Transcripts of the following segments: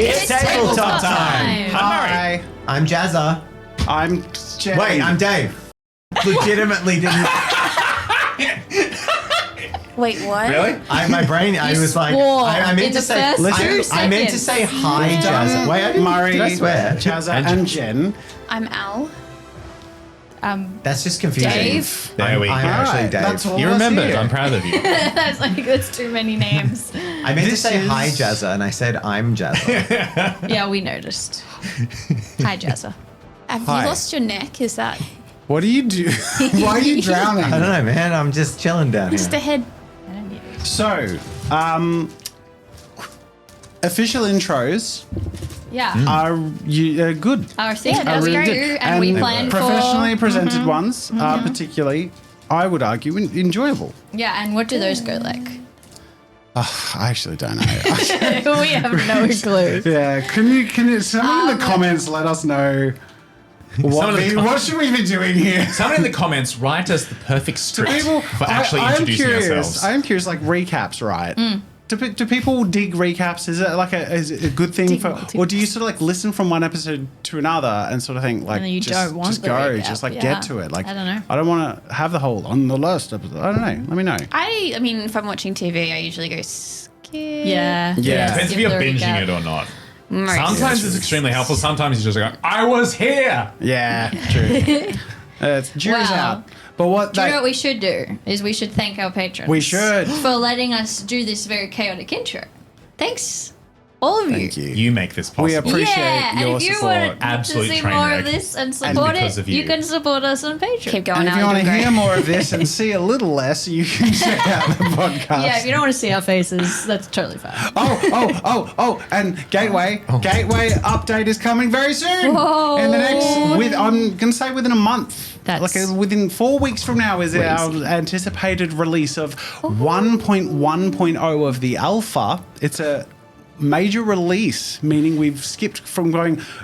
It's tabletop time. Hi. I'm Jazza. I'm Jen. Wait, I'm Dave. Legitimately didn't. Wait, what? Really? My brain. I was like, I meant to say. I meant to say hi, Jazza. Wait, I didn't. Murray, Did I swear? Jazza, and Jen. I'm Al. That's just confusing. Dave. There we go. I'm actually Dave. That's all You I remembered. see. I'm proud of you. That's too many names. I meant to say hi, Jazza, and I said I'm Jazza. Yeah, we noticed. Hi, Jazza. Have Hi. you lost your neck? Is that What do you do? Why are you drowning? I don't know, man. I'm just chilling down Mr. here. Head? I don't get it. So, official intros Yeah. are good. Our thing Yeah, that we really do, good. and we plan professionally for. presented ones are particularly, I would argue, enjoyable. Yeah, and what do those go like? I actually don't know. We have no clue. Yeah, can you someone in the comments let us know what should we be doing here? Someone in the comments write us the perfect script People, for actually I'm introducing curious. ourselves. I am curious, like recaps, right? Do people dig recaps? Is it like is it a good thing for, or do you sort of like listen from one episode to another and sort of think like, And then you just, don't want just the go, recap, just like yeah. get to it. Like I don't know. I don't want to have the whole on the last episode. I don't know. Let me know. I mean, if I'm watching TV, I usually go skip. Yeah. Yeah. Depends if you're binging it or not. Sometimes it's extremely helpful. Sometimes you just go, I was here. Yeah, true. Jury's Wow. out. But what Do you they, know what we should do? Is we should thank our patrons. we should. For letting us do this very chaotic intro. Thanks, all of you. Thank you. You make this possible. We appreciate Yeah, your and if you support. want to Absolute see train more wreck. of this and support because it, of you. you can support us on Patreon. Keep going. And if Al, you want you're to doing hear great. more of this and see a little less, you can check out the podcast. Yeah, if you don't want to see our faces, that's totally fine. And Gateway update is coming very soon. Whoa. In the next, I'm gonna say within a month. That's Within 4 weeks from now is our anticipated release of 1.1.0 of the alpha. It's a major release, meaning we've skipped from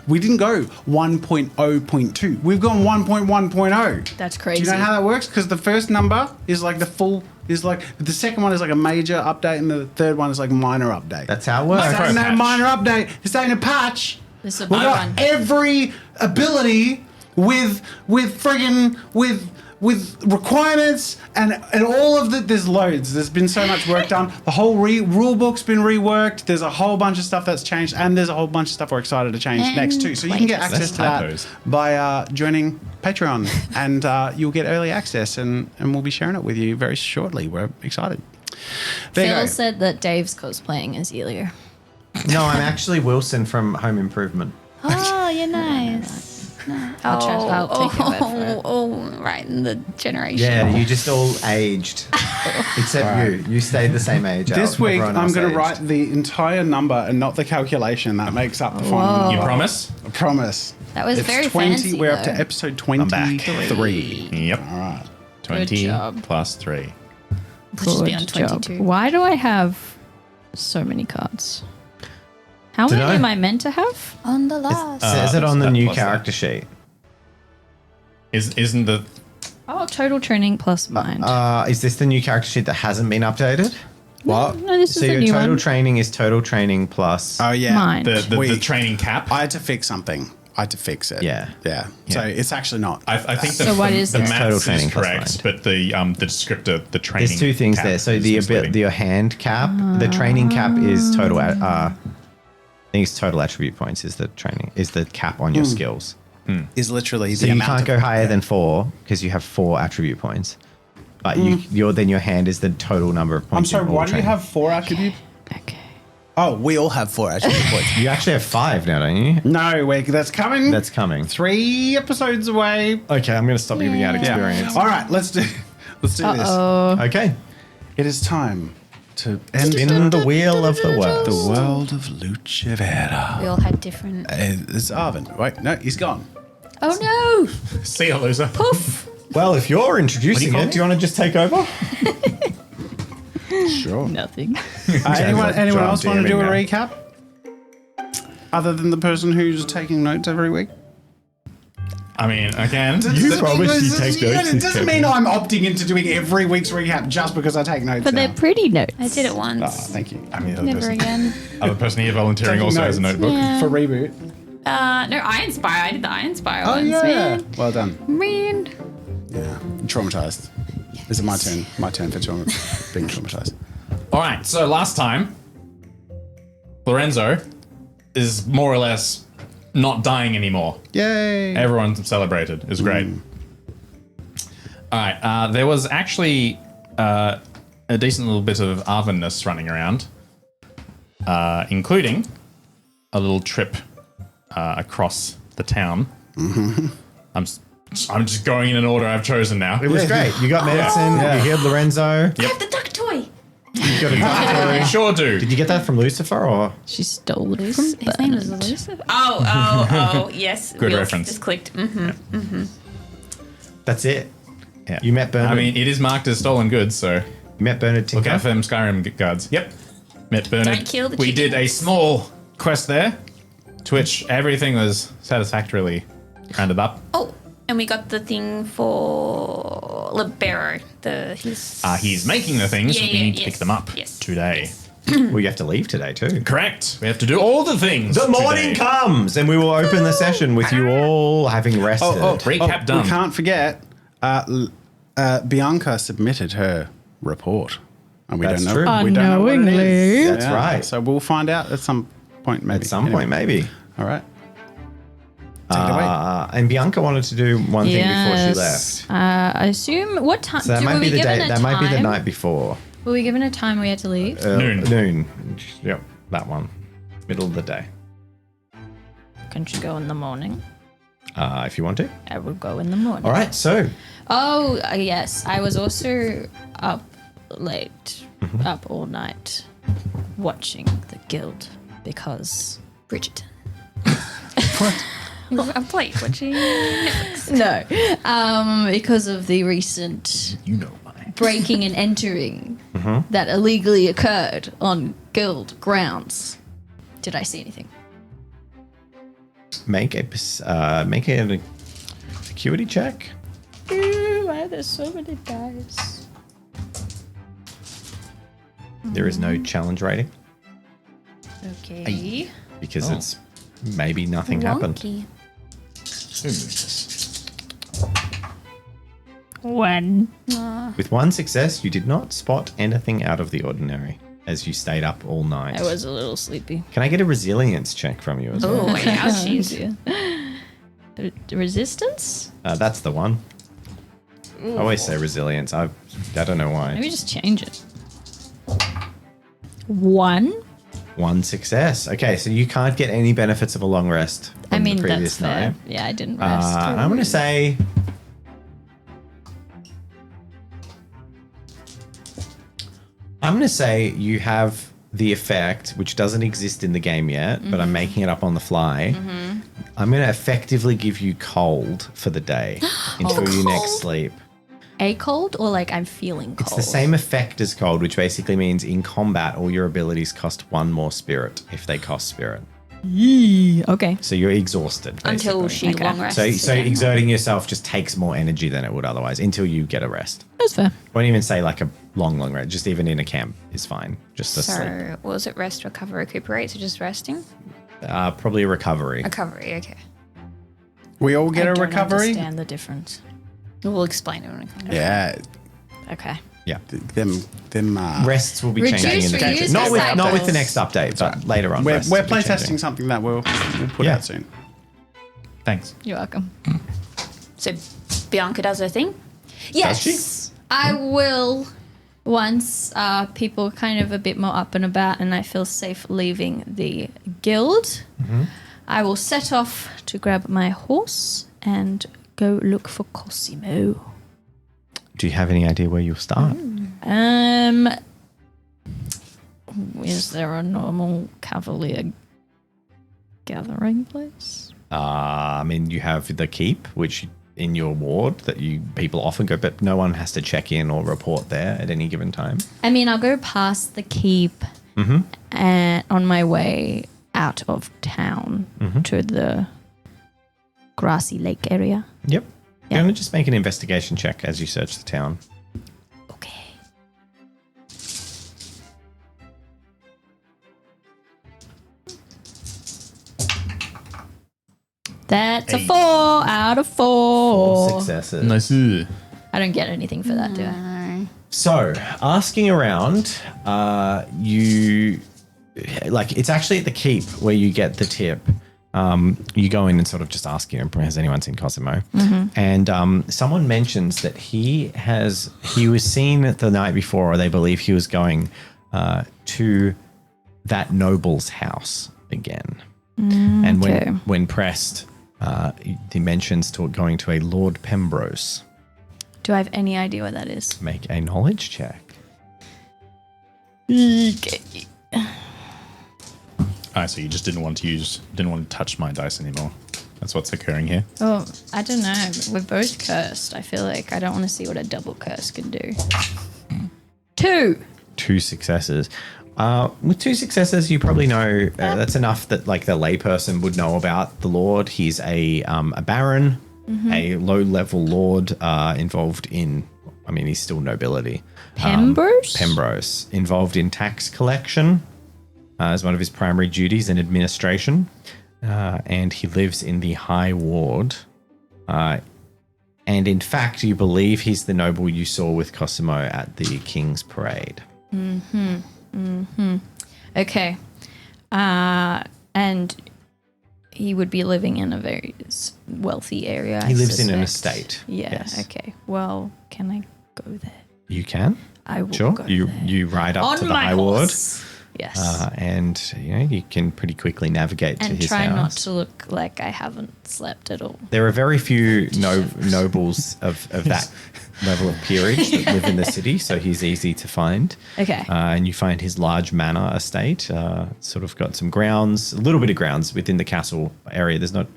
we didn't go 1.0.2. We've gone 1.1.0. That's crazy. Do you know how that works? Because the first number is like the second one is like a major update and the third one is like a minor update. That's how it works. This ain't no patch. minor update. This ain't a patch. This is a We big got one. every ability with requirements and all of the. There's loads. There's been so much work done. The whole rule book's been reworked. There's a whole bunch of stuff that's changed, and there's a whole bunch of stuff we're excited to change next too. So you can get access to that by joining Patreon, and you'll get early access, and we'll be sharing it with you very shortly. We're excited. There you Phil go. said that Dave's cosplaying as Elia. No, I'm actually Wilson from Home Improvement. Oh, you're nice. I'll take your word for it. Right in the generation. Yeah, you just all aged. Except you. You stayed the same age. This week, Everyone I'm else going to aged. write the entire number and not the calculation that makes up the final number. You promise? I promise. That was It's very 20. fancy, We're up to though. episode back. 23. Yep. All right. 20 job. plus 3. We'll just be on 22. Why do I have so many cards? How many Dunno. am I meant to have? On the last. Says it on the that new plus that. character sheet. Isn't the Oh, total training plus mind. Is this the new character sheet that hasn't been updated? What? no, this is so the your new total one. training is total training plus. Oh, yeah. Mind. the Wait. training cap? I had to fix something. I had to fix it. Yeah. Yeah. So Yeah. it's actually not. I think So what is the it? maths Total is training plus correct, mind. but the descriptor, the training. There's two things cap there. So is your hand cap, the training cap is total. I think it's total attribute points. Is the cap on your skills. is literally So the you amount can't of, go higher than 4 because you have 4 attribute points. But your hand is the total number of I'm points. sorry, in all why do you training. have 4 attributes? Okay. Oh, we all have 4 attribute points. You actually have 5 now, don't you? No, that's coming. That's coming. 3 episodes away. Okay, I'm going to stop giving out experience. All right, let's do this. Okay. It is time to Spin end the wheel of the world. the world of LUCEVERA. We all had different. It's Arvin. Wait, no, he's gone. Oh no! See you, loser. Poof! Well, if you're introducing call it, me? do you want to just take over? Sure. Nothing. Anyone John else want to do a DMing recap? Other than the person who's taking notes every week? I mean, again, You promised you'd take notes. It doesn't mean I'm opting into doing every week's recap just because I take notes. But now. they're pretty notes. I did it Oh, once. thank you. I mean, the other Never person, again. other person here volunteering Taking also has a notes. notebook. Yeah. For reboot. No, I Inspire. I did the I Inspire Oh ones, yeah. man. Well done. Man. Yeah. I'm traumatized. Is it my turn? My turn for being traumatized. All right, so last time, Lorenzo is more or less not dying anymore. Yay. Everyone celebrated. It was great. All right, there was actually a decent little bit of Arvin-ness running around, including a little trip across the town. I'm just going in an order I've chosen now. It was great. You got medicine. You healed Lorenzo. I have the duck toy. You got a doctor. You sure do. Did you get that from Lucifer or? She stole it from His name is Bernard. Lucifer. Oh, yes. Good Wheels reference. Just clicked. That's it. Yeah. You met Bernard. I mean, it is marked as stolen goods, so you met Bernard look Tinker. out for them Skyrim guards. Yep. Met Bernard. Don't kill the We did chicken. a small quest there, to which everything was satisfactorily rounded up. Oh, and we got the thing for Libero. He's making the things. Yeah, we need to yes, pick them up yes. today. Well, you have to leave today too. Correct. We have to do all the things. The morning today. comes, and we will open the session with you all having rested. Recap done. We can't forget, Bianca submitted her report. And we That's don't know. true. We don't know what it is. Unknowingly. That's right. So we'll find out at some point, maybe. At some point, maybe. All right. Take it away. And Bianca wanted to do one thing before she left. I assume what time? So that might were be we the given day. a That might be the time? night before. Were we given a time we had to leave? Noon. Yep, that one. Middle of the day. Can she go in the morning? If you want to. I will go in the morning. All right. So Oh, yes. I was also up late, up all night, watching the guild because Bridgerton. I'm playing watching. no, because of the recent You know why. breaking and entering that illegally occurred on guild grounds. Did I see anything? make a acuity check. Ooh, why there's so many dice? There is no challenge Okay. because it's maybe nothing happened. Wonky. One. With one success, you did not spot anything out of the ordinary as you stayed up all night. I was a little sleepy. Can I get a resilience check from you as well? Oh, ouchies. Resistance? That's the one. I always say resilience. I don't know why. Maybe just change it. One. One success. Okay, so you can't get any benefits of a long rest from I mean, the previous that's fair. night. Yeah, I didn't rest. I'm going to say... you have the effect, which doesn't exist in the game yet, but I'm making it up on the fly. I'm going to effectively give you cold for the day until your next sleep. A cold or like I'm feeling cold? It's the same effect as cold, which basically means in combat, all your abilities cost one more spirit if they cost spirit. Yee. Okay. So you're exhausted. Until basically. she long rests. So again. exerting yourself just takes more energy than it would otherwise until you get a rest. That's fair. Won't even say like a long rest. Just even in a camp is fine. Just a sleep. So, what was it? Rest, recover, recuperate. So just resting? Probably a recovery. Recovery, okay. We all get I a don't recovery? understand the difference. We'll explain it when it comes. Yeah. Okay. Yeah. Them Rests will be Reduce, changing in the reuse, future. Not with the recycles. next update, but later on. we're rests will be playtesting changing. something that we'll put Yeah. out soon. Thanks. You're welcome. So, Bianca does her thing? Yes. I will once people are kind of a bit more up and about and I feel safe leaving the guild. I will set off to grab my horse and go look for Cosimo. Do you have any idea where you'll start? Is there a normal cavalier gathering place? I mean, you have the keep, which in your ward that people often go, but no one has to check in or report there at any given time. I mean, I'll go past the keep and on my way out of town to the grassy lake area. Yep. Yeah. You're going to just make an investigation check as you search the town. Okay. That's a 4 out of 4. Successes. Nice. I don't get anything for that, do I? So, asking around, you like it's actually at the keep where you get the tip. You go in and sort of just ask, has anyone seen Cosimo? And someone mentions that he was seen the night before, or they believe he was going to that noble's house again. And when pressed, he mentions going to a Lord Pemrose. Do I have any idea what that is? Make a knowledge check. Okay. Alright, so you just didn't want to touch my dice anymore. That's what's occurring here. Oh, I don't know. We're both cursed. I feel like I don't want to see what a double curse can do. 2. 2 successes. With 2 successes, you probably know that's enough that like the layperson would know about the Lord. He's a baron, a low-level lord involved in, he's still nobility. Pemrose? Pemrose. Involved in tax collection as one of his primary duties and administration. And he lives in the High Ward. And in fact, you believe he's the noble you saw with Cosimo at the King's Parade. Okay. And he would be living in a very wealthy area. He lives in an estate. Yeah. Yes. Okay. Well, can I go there? You can. I will Sure. go there. You ride up On to the my High Ward. horse. Yes. And you can pretty quickly navigate to and his try house. not to look like I haven't slept at all. There are very few nobles of that level of peerage that live in the city, so he's easy to find. Okay. And you find his large manor estate, sort of got some grounds, a little bit of grounds within the castle area. There's not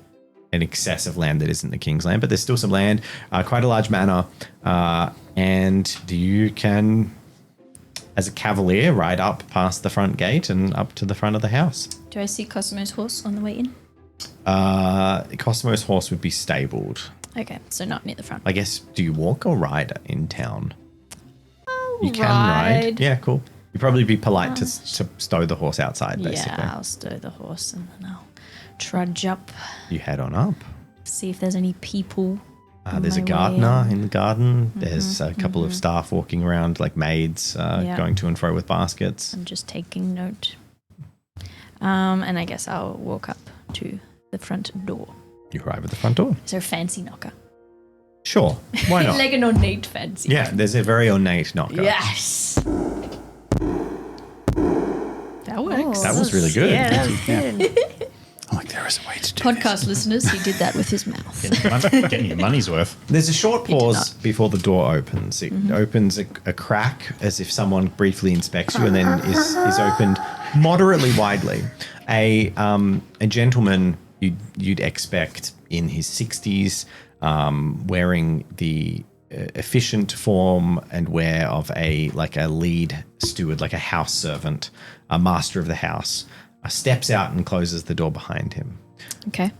an excess of land that isn't the king's land, but there's still some land, quite a large manor. And you can, as a cavalier, ride up past the front gate and up to the front of the house. Do I see Cosimo's horse on the way in? Cosimo's horse would be stabled. Okay, so not near the front. I guess, do you walk or ride in town? I'll You can ride. Yeah, cool. You'd probably be polite to stow the horse outside, basically. Yeah, I'll stow the horse and then I'll trudge up, You head on up. see if there's any people. There's a my way gardener in. in the garden. There's a couple of staff walking around, like maids, going to and fro with baskets. I'm just taking note. And I guess I'll walk up to the front door. You arrive at the front door. Is there a fancy knocker? Sure. Why not? Like an ornate fancy. Yeah, there's a very ornate knocker. Yes. That works. That was really good. Yeah, that was good. I'm like, there is a way to do Podcast listeners, he did that with his mouth. Getting your money's worth. There's a short did pause not. before the door opens. It opens a crack as if someone briefly inspects you and then is opened moderately widely. A gentleman you'd expect in his 60s, wearing the efficient form and wear of a lead steward, like a house servant, a master of the house, steps out and closes the door behind him. Okay.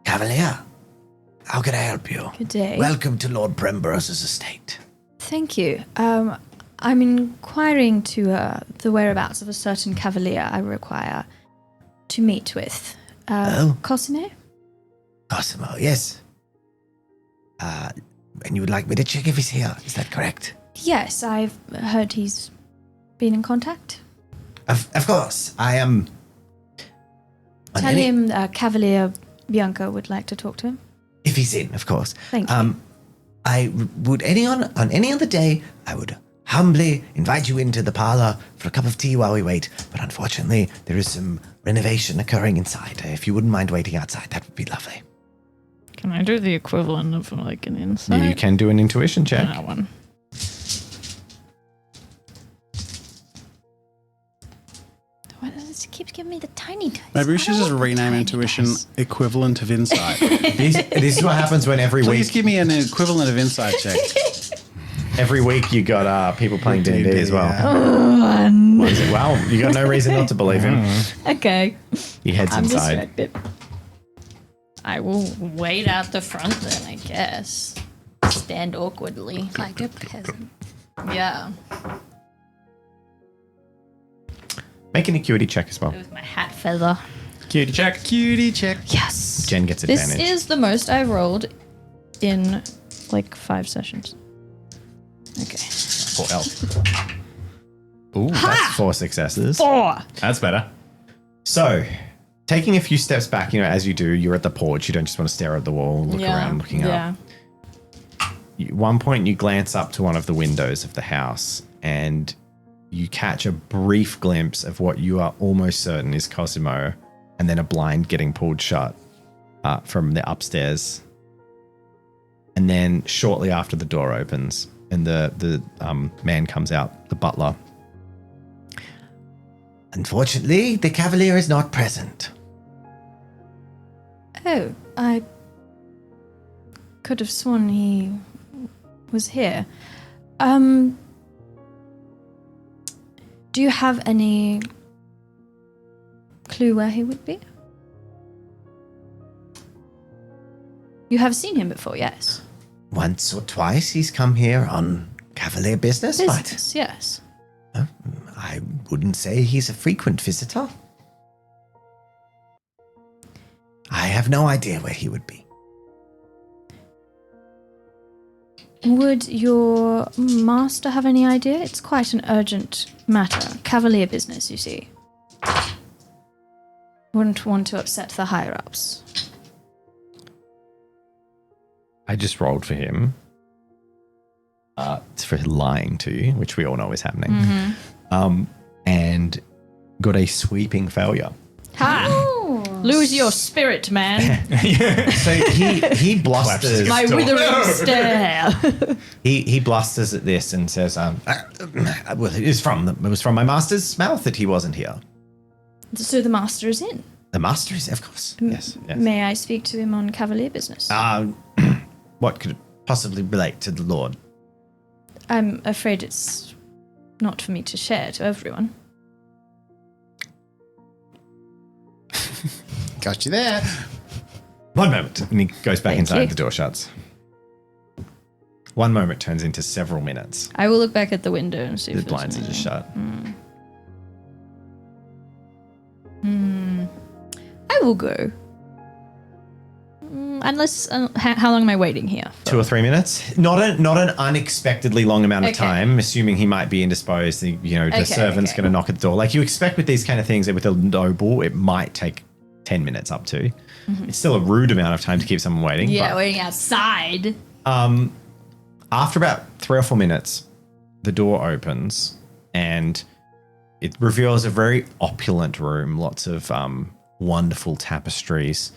Cavalier, how can I help you? Good day. Welcome to Lord Pembrose's estate. Thank you. I'm inquiring to the whereabouts of a certain cavalier I require to meet with. Cosimo? Cosimo, yes. And you would like me to check if he's here, is that correct? Yes, I've heard he's been in contact. Of course, I am... Tell him Cavalier Bianca would like to talk to him. If he's in, of course. Thank you. I would, on any other day, I would humbly invite you into the parlor for a cup of tea while we wait. But unfortunately, there is some renovation occurring inside. If you wouldn't mind waiting outside, that would be lovely. Can I do the equivalent of like an insight? You can do an intuition check. That one. Why does it keep giving me the tiny dice? Maybe we should I just don't want the rename tiny intuition dice. equivalent of insight. This is what happens when every Please week give me an equivalent of insight check. you got people playing D&D as well. Yeah. What is it? Well, you got no reason not to believe him. Okay. He heads I'm inside. distracted. I will wait out the front then, I guess. Stand awkwardly. Like a peasant. Yeah. Make an acuity check as well. With my hat feather. Cutie check. Cutie check. Yes. Jen gets This advantage. is the most I've rolled in like 5 sessions. Okay. 4L. Ooh, That's 4 successes. 4. that's better. So, taking a few steps back, as you do, you're at the porch. You don't just want to stare at the wall, look around, looking up. At one point, you glance up to one of the windows of the house and you catch a brief glimpse of what you are almost certain is Cosimo, and then a blind getting pulled shut from the upstairs. And then shortly after, the door opens and the man comes out, the butler. Unfortunately, the Cavalier is not present. Oh, I could have sworn he was here. Do you have any clue where he would be? You have seen him before, yes. Once or twice he's come here on Cavalier business, Business, yes. but I wouldn't say he's a frequent visitor. I have no idea where he would be. Would your master have any idea? It's quite an urgent matter. Cavalier business, you see. Wouldn't want to upset the higher-ups. I just rolled for him. It's for lying to you, which we all know is happening. And got a sweeping failure. Ha! Lose your spirit, man. So he blusters. My withering stare. He blusters at this and says, well, it was from my master's mouth that he wasn't here. So the master is in. The master is, of course. Yes. May I speak to him on Cavalier business? What could it possibly relate to the Lord? I'm afraid it's not for me to share to everyone. Got you there. One moment. And he goes back Thank inside, you. the door shuts. One moment turns into several minutes. I will look back at the window and see The if there's blinds are just anything. shut. I will go. Unless, how long am I waiting here? 2 or 3 minutes. Not an unexpectedly long amount of Okay. time, assuming he might be indisposed. The servant's going to knock at the door. Like you expect with these kind of things, with a noble, it might take 10 minutes up to. It's still a rude amount of time to keep someone waiting. Yeah, but, waiting outside. after about 3 or 4 minutes, the door opens and it reveals a very opulent room. Lots of wonderful tapestries.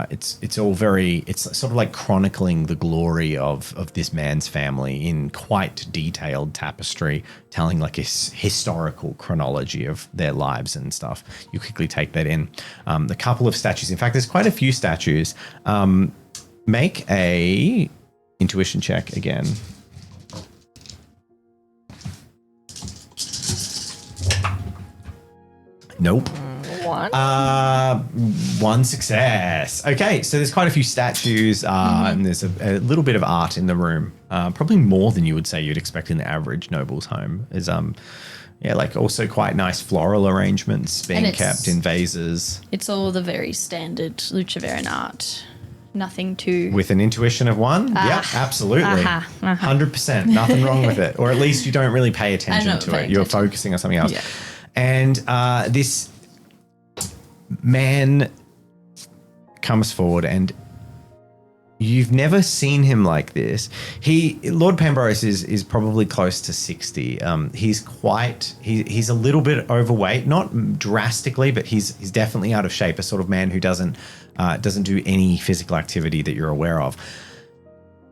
It's all very, it's sort of like chronicling the glory of this man's family in quite detailed tapestry, telling like a historical chronology of their lives and stuff. You quickly take that in. The couple of statues, in fact, there's quite a few statues. Make a intuition check again. Nope. One success. Okay, so there's quite a few statues, and there's a little bit of art in the room. Probably more than you would say you'd expect in the average noble's home. There's like also quite nice floral arrangements being kept in vases. It's all the very standard LUCEVERA art. Nothing too... With an intuition of 1? Yep, absolutely. 100%. Nothing wrong with it. Or at least you don't really pay attention to it. You're focusing on something else. Yeah. And this man comes forward, and you've never seen him like this. Lord Pemrose is probably close to 60. He's a little bit overweight, not drastically, but he's definitely out of shape. A sort of man who doesn't do any physical activity that you're aware of.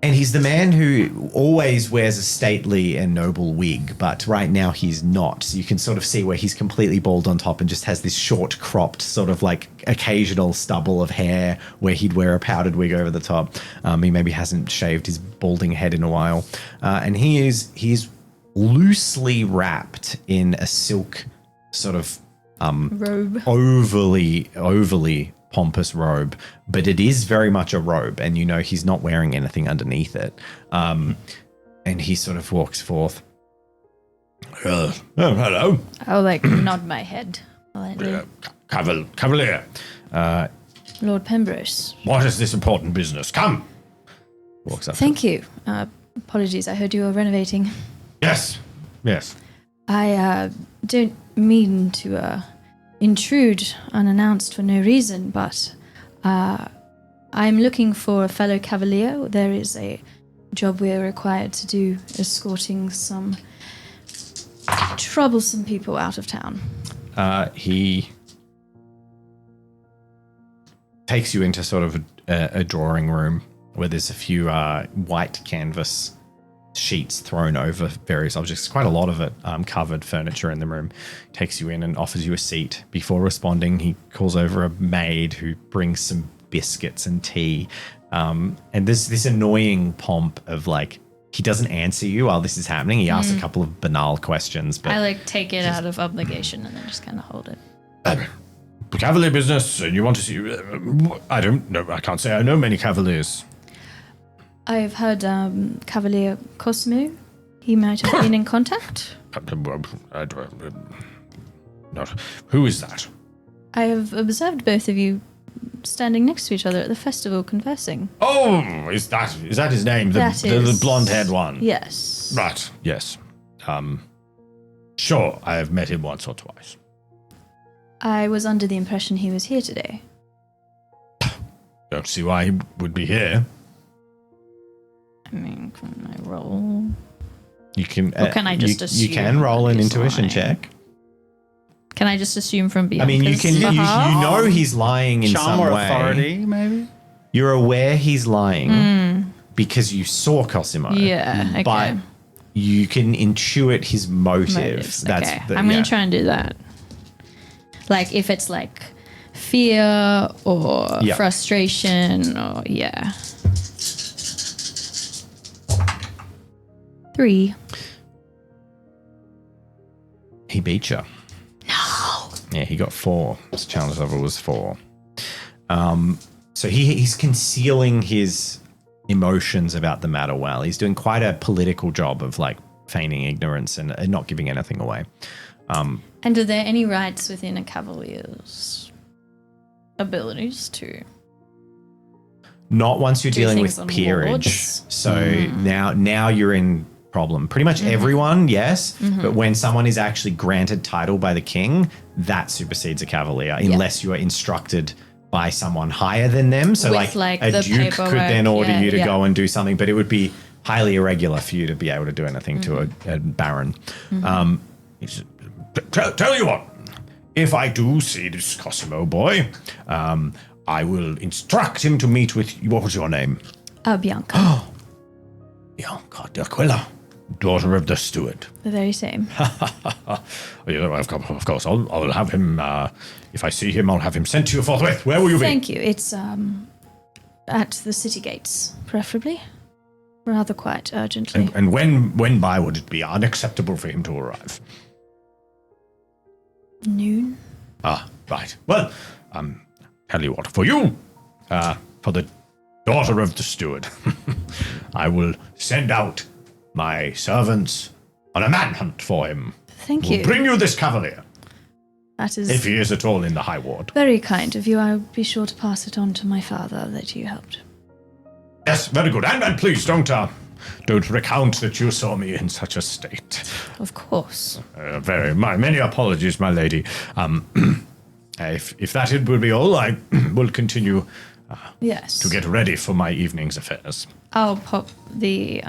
And he's the man who always wears a stately and noble wig, but right now he's not. So you can sort of see where he's completely bald on top and just has this short cropped sort of like occasional stubble of hair where he'd wear a powdered wig over the top. He maybe hasn't shaved his balding head in a while. And he's loosely wrapped in a silk sort of robe. overly pompous robe, but it is very much a robe, and you know he's not wearing anything underneath it. And he sort of walks forth. Hello. I'll like nod my head. Cavalier. Lord Pemrose. What is this important business? Come. Walks up. Thank you. Apologies, I heard you were renovating. Yes. I don't mean to intrude unannounced for no reason, but I'm looking for a fellow cavalier. There is a job we're required to do, escorting some troublesome people out of town. He takes you into sort of a drawing room where there's a few white canvas sheets thrown over various objects. Quite a lot of it, covered furniture in the room. Takes you in and offers you a seat. Before responding, he calls over a maid who brings some biscuits and tea. And there's this annoying pomp of like, he doesn't answer you while this is happening. He asks a couple of banal questions. But I like take it out of obligation and then just kind of hold it. Cavalier business, and you want to see... I don't know. I can't say I know many cavaliers. I've heard Cavalier Cosimo. He might have been in contact. Who is that? I have observed both of you standing next to each other at the festival conversing. Oh, is that his name? The blonde-haired one? Yes. Right, yes. Sure, I have met him once or twice. I was under the impression he was here today. Don't see why he would be here. I mean, can I roll? You can. Or can I just assume? You can roll an he's intuition lying? check. Can I just assume from I mean, you Bianca's can. behalf? You know he's lying in Charm some or way. authority, maybe? You're aware he's lying because you saw Cosimo. Yeah, okay. But you can intuit his motives. That's okay. the, I'm going to try and do that. Like, if it's like fear or frustration or, 3. He beat you. No. Yeah, he got 4. His challenge level was 4. So he's concealing his emotions about the matter well. He's doing quite a political job of like feigning ignorance and not giving anything away. And are there any rights within a cavalier's abilities to? Not once you're do dealing things with on peerage. lords? So now you're in problem. Pretty much everyone, yes. But when someone is actually granted title by the king, that supersedes a cavalier unless you are instructed by someone higher than them. So With, like the a duke could then paperwork, order you to yeah. go and do something, but it would be highly irregular for you to be able to do anything to a baron. He said, tell you what, if I do see this Cosimo boy, I will instruct him to meet with, what was your name? Bianca. Bianca d'Aquila, daughter of the steward. The very same. Of course, I'll have him, if I see him, I'll have him sent to you forthwith. Where will you be? Thank you. It's at the city gates, preferably. Rather quite urgently. And when by would it be unacceptable for him to arrive? Noon. Right. Well, tell you what, for you, for the daughter of the steward, I will send out my servants on a manhunt for him. Thank We'll you. bring you this cavalier, That is if he is at all in the high ward. very kind of you. I'll be sure to pass it on to my father that you helped. Yes, very good. And please don't recount that you saw me in such a state. Of course. Many apologies, my lady. If that would be all, I will continue Yes. to get ready for my evening's affairs. I'll pop the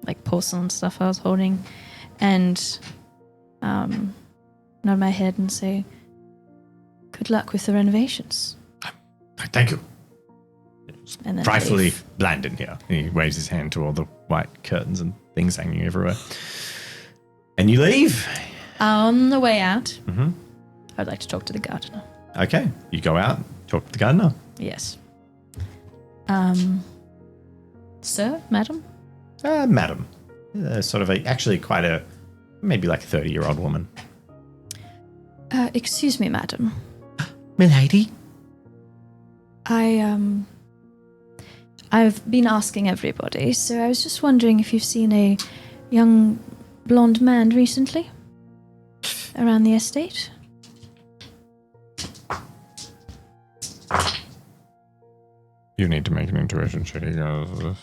like porcelain stuff I was holding and nod my head and say, good luck with the renovations. Thank you. And then Frightfully leave. bland in here. He waves his hand to all the white curtains and things hanging everywhere. And you leave. On the way out, I'd like to talk to the gardener. Okay. You go out, talk to the gardener. Yes. Sir, madam? Madam. Sort of maybe like a 30-year-old woman. Excuse me, madam. Milady? I've been asking everybody, so I was just wondering if you've seen a young blonde man recently around the estate. You need to make an intuition check. He goes,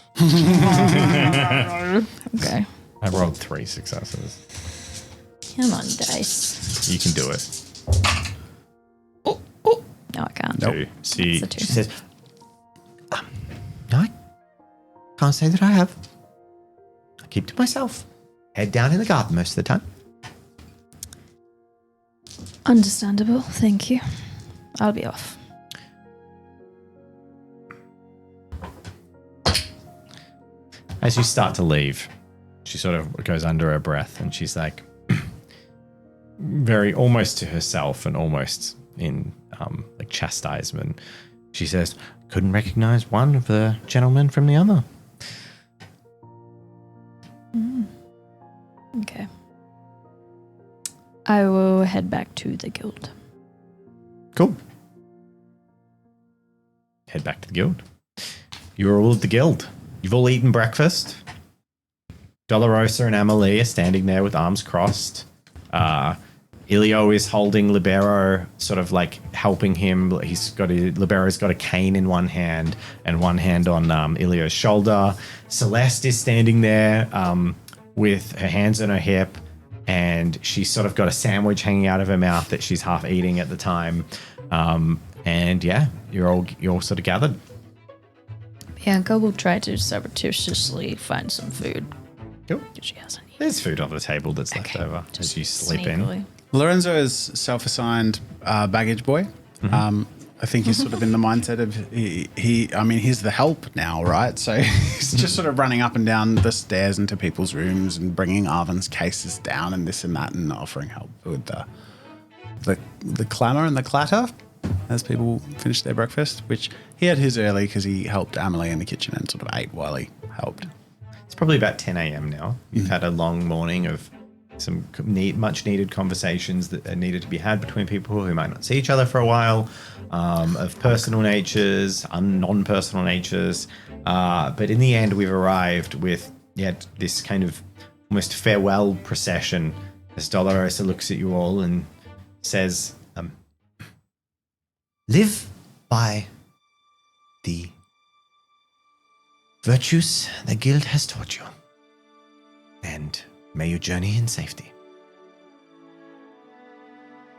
Okay. I rolled 3 successes. Come on, dice. You can do it. No, I can't. Nope. See, That's a 2. She says, no, I can't say that I have. I keep to myself. Head down in the garden most of the time. Understandable. Thank you. I'll be off. as you start to leave, she sort of goes under her breath and she's like, very almost to herself and almost in like chastisement. She says, couldn't recognize one of the gentlemen from the other. Okay. I will head back to the guild. Cool. Head back to the guild. You're all at the guild. You've all eaten breakfast. Delarosa and Amelie are standing there with arms crossed. Ilio is holding Libero, sort of like helping him. Libero's got a cane in one hand and one hand on Ilio's shoulder. Celeste is standing there with her hands on her hip, and she's sort of got a sandwich hanging out of her mouth that she's half eating at the time. And yeah, you're all sort of gathered. Bianca will try to surreptitiously find some food. Cool. She hasn't eaten. There's food on the table that's left over as you slip in. Lorenzo is self-assigned baggage boy. I think he's sort of in the mindset of he's the help now, right? So he's just sort of running up and down the stairs into people's rooms and bringing Arvin's cases down and this and that and offering help with the clamour and the clatter as people finish their breakfast, which he had his early because he helped Amelie in the kitchen and sort of ate while he helped. It's probably about 10 a.m. now. You've had a long morning of some much needed conversations that are needed to be had between people who might not see each other for a while, of personal natures, non-personal natures. But in the end, we've arrived with this kind of almost farewell procession as Delarosa looks at you all and says, Live by the virtues the guild has taught you, and may you journey in safety.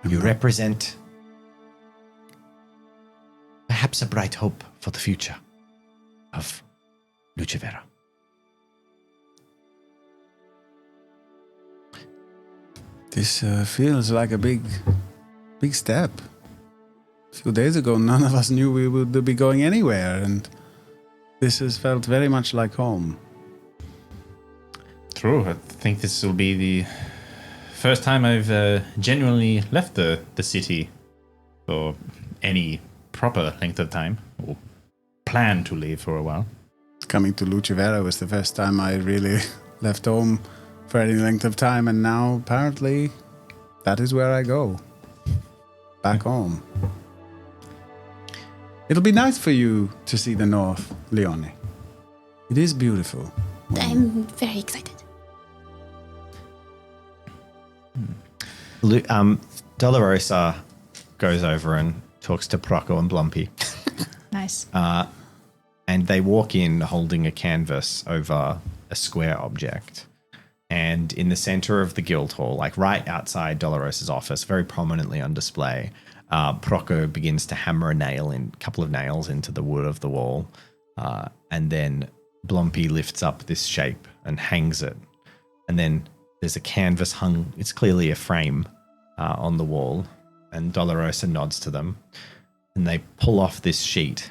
You represent perhaps a bright hope for the future of LUCEVERA. This feels like a big step. A few days ago, none of us knew we would be going anywhere, and this has felt very much like home. True. I think this will be the first time I've genuinely left the city for any proper length of time, or plan to leave for a while. Coming to LUCEVERA was the first time I really left home for any length of time, and now apparently that is where I go. Back home. It'll be nice for you to see the north, Leone. It is beautiful. I'm very excited. Delarosa goes over and talks to Procco and Blumpy. Nice. And they walk in holding a canvas over a square object. And in the center of the guild hall, like right outside Delarosa's office, very prominently on display, Procco begins to hammer a couple of nails into the wood of the wall. And then Blumpy lifts up this shape and hangs it. And then there's a canvas hung. It's clearly a frame on the wall. And Delarosa nods to them. And they pull off this sheet.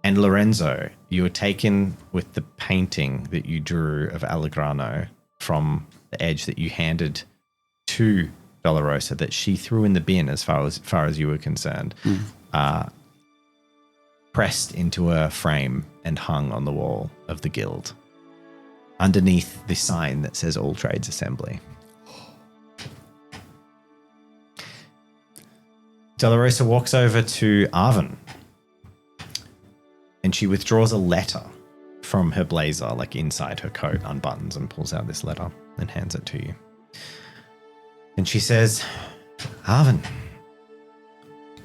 And Lorenzo, you were taken with the painting that you drew of Allegrano from the edge that you handed to Delarosa that she threw in the bin as far as you were concerned. Pressed into a frame and hung on the wall of the guild underneath the sign that says All Trades Assembly. Delarosa walks over to Arvin and she withdraws a letter from her blazer, like inside her coat, unbuttons and pulls out this letter and hands it to you. And she says, Arvin,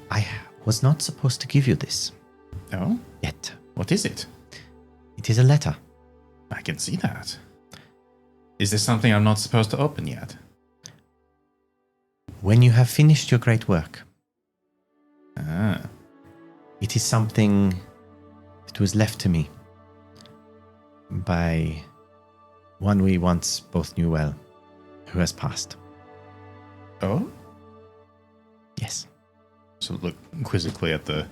I was not supposed to give you this Oh? yet. What is it? It is a letter. I can see that. Is this something I'm not supposed to open yet? When you have finished your great work, Ah. it is something that was left to me by one we once both knew well, who has passed. Oh? Yes. So look quizzically at the...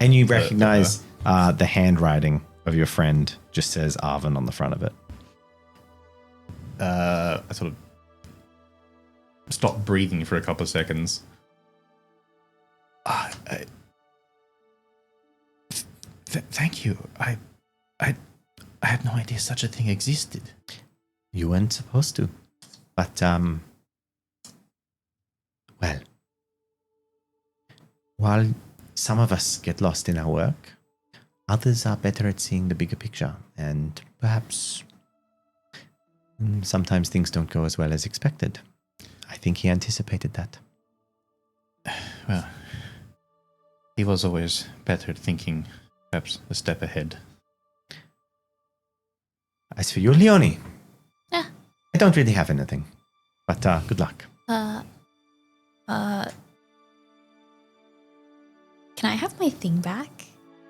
And you recognize the handwriting of your friend just says Arvin on the front of it. I sort of stop breathing for a couple of seconds. Thank you. I had no idea such a thing existed. You weren't supposed to. But, well, while some of us get lost in our work, others are better at seeing the bigger picture. And perhaps sometimes things don't go as well as expected. I think he anticipated that. Well, he was always better at thinking, perhaps a step ahead. As for you, Leonie, Yeah. I don't really have anything. But good luck. Can I have my thing back?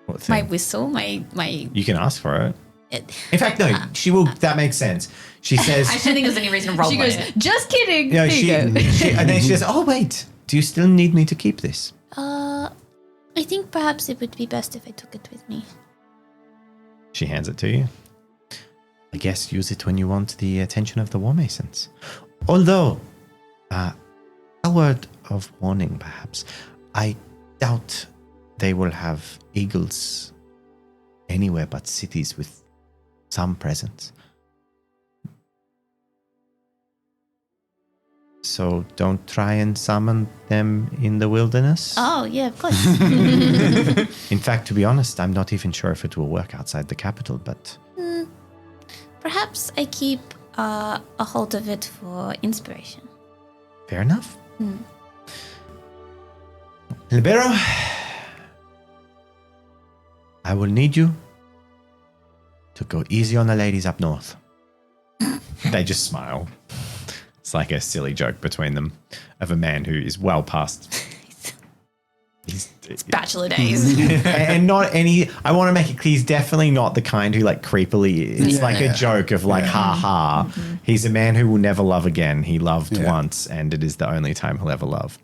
What My thing? whistle, my You can ask for it. it, In fact, no, she will. That makes sense. She says, I don't think there's any reason to roleplay She goes, it. just kidding. no, Here you go. and then she says, oh, wait, do you still need me to keep this? I think perhaps it would be best if I took it with me. She hands it to you. I guess use it when you want the attention of the War Masons. Although, a word of warning, perhaps. I doubt they will have eagles anywhere but cities with some presence. So don't try and summon them in the wilderness. Oh, yeah, of course. In fact, to be honest, I'm not even sure if it will work outside the capital, but Perhaps I keep a hold of it for inspiration. fair enough. Libero, I will need you to go easy on the ladies up north. They just smile. It's like a silly joke between them of a man who is well past. Bachelor days. And not any. I want to make it clear. He's definitely not the kind who like creepily. It's like a joke of like ha ha. He's a man who will never love again. He loved once, and it is the only time he'll ever love.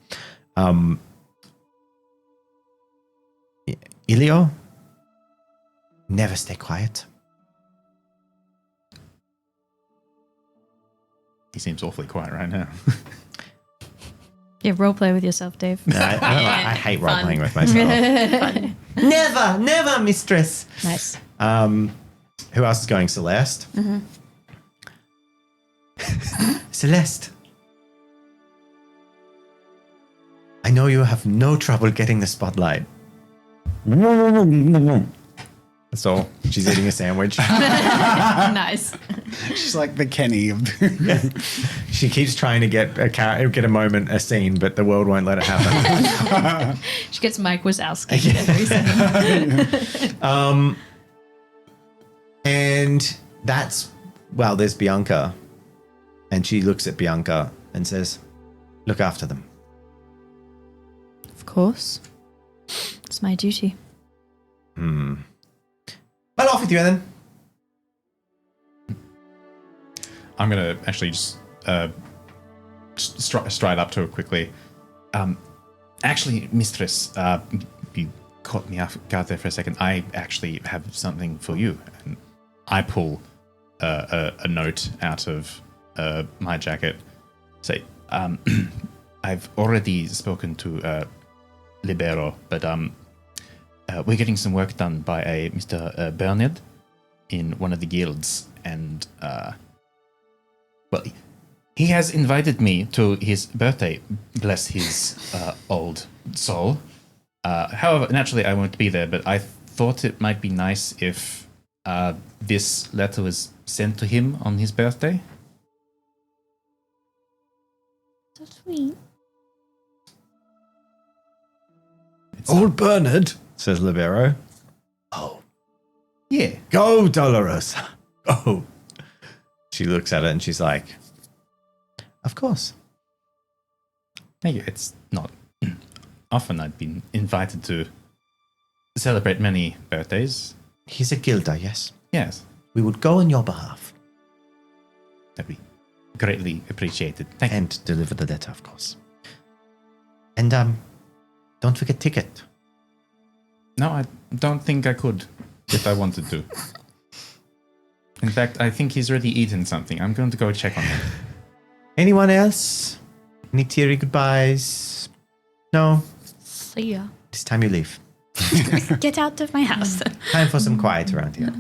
Ilio, never stay quiet. He seems awfully quiet right now. Yeah, roleplay with yourself, Dave. No, I hate role playing with myself. Never, never, mistress. Nice. Who else is going? Celeste. Celeste. I know you have no trouble getting the spotlight. That's all. She's eating a sandwich. Nice. She's like the Kenny of. She keeps trying to get a moment, a scene, but the world won't let it happen. She gets Mike Wazowski every second. And that's, well, there's Bianca. And she looks at Bianca and says, look after them. Of course. It's my duty. Well, off with you then. I'm going to actually just stride up to her quickly. Actually, mistress, you caught me off guard there for a second. I actually have something for you. And I pull a note out of my jacket. Say, I've already spoken to Libero, but we're getting some work done by a Mr. Bernard in one of the guilds, and well, he has invited me to his birthday. Bless his old soul. However, naturally, I won't be there. But I thought it might be nice if this letter was sent to him on his birthday. So sweet. Old Bernard, says Libero. Oh. Yeah. Go, Delarosa. Go. She looks at it and she's like, of course. Thank you. It's not often I've been invited to celebrate many birthdays. He's a guilder, yes. Yes. We would go on your behalf. That'd be greatly appreciated. Thank you. And deliver the letter, of course. And don't forget ticket. No, I don't think I could if I wanted to. In fact, I think he's already eaten something. I'm going to go check on him. Anyone else? Any teary goodbyes? No? See ya. It's time you leave. Get out of my house. Time for some quiet around here.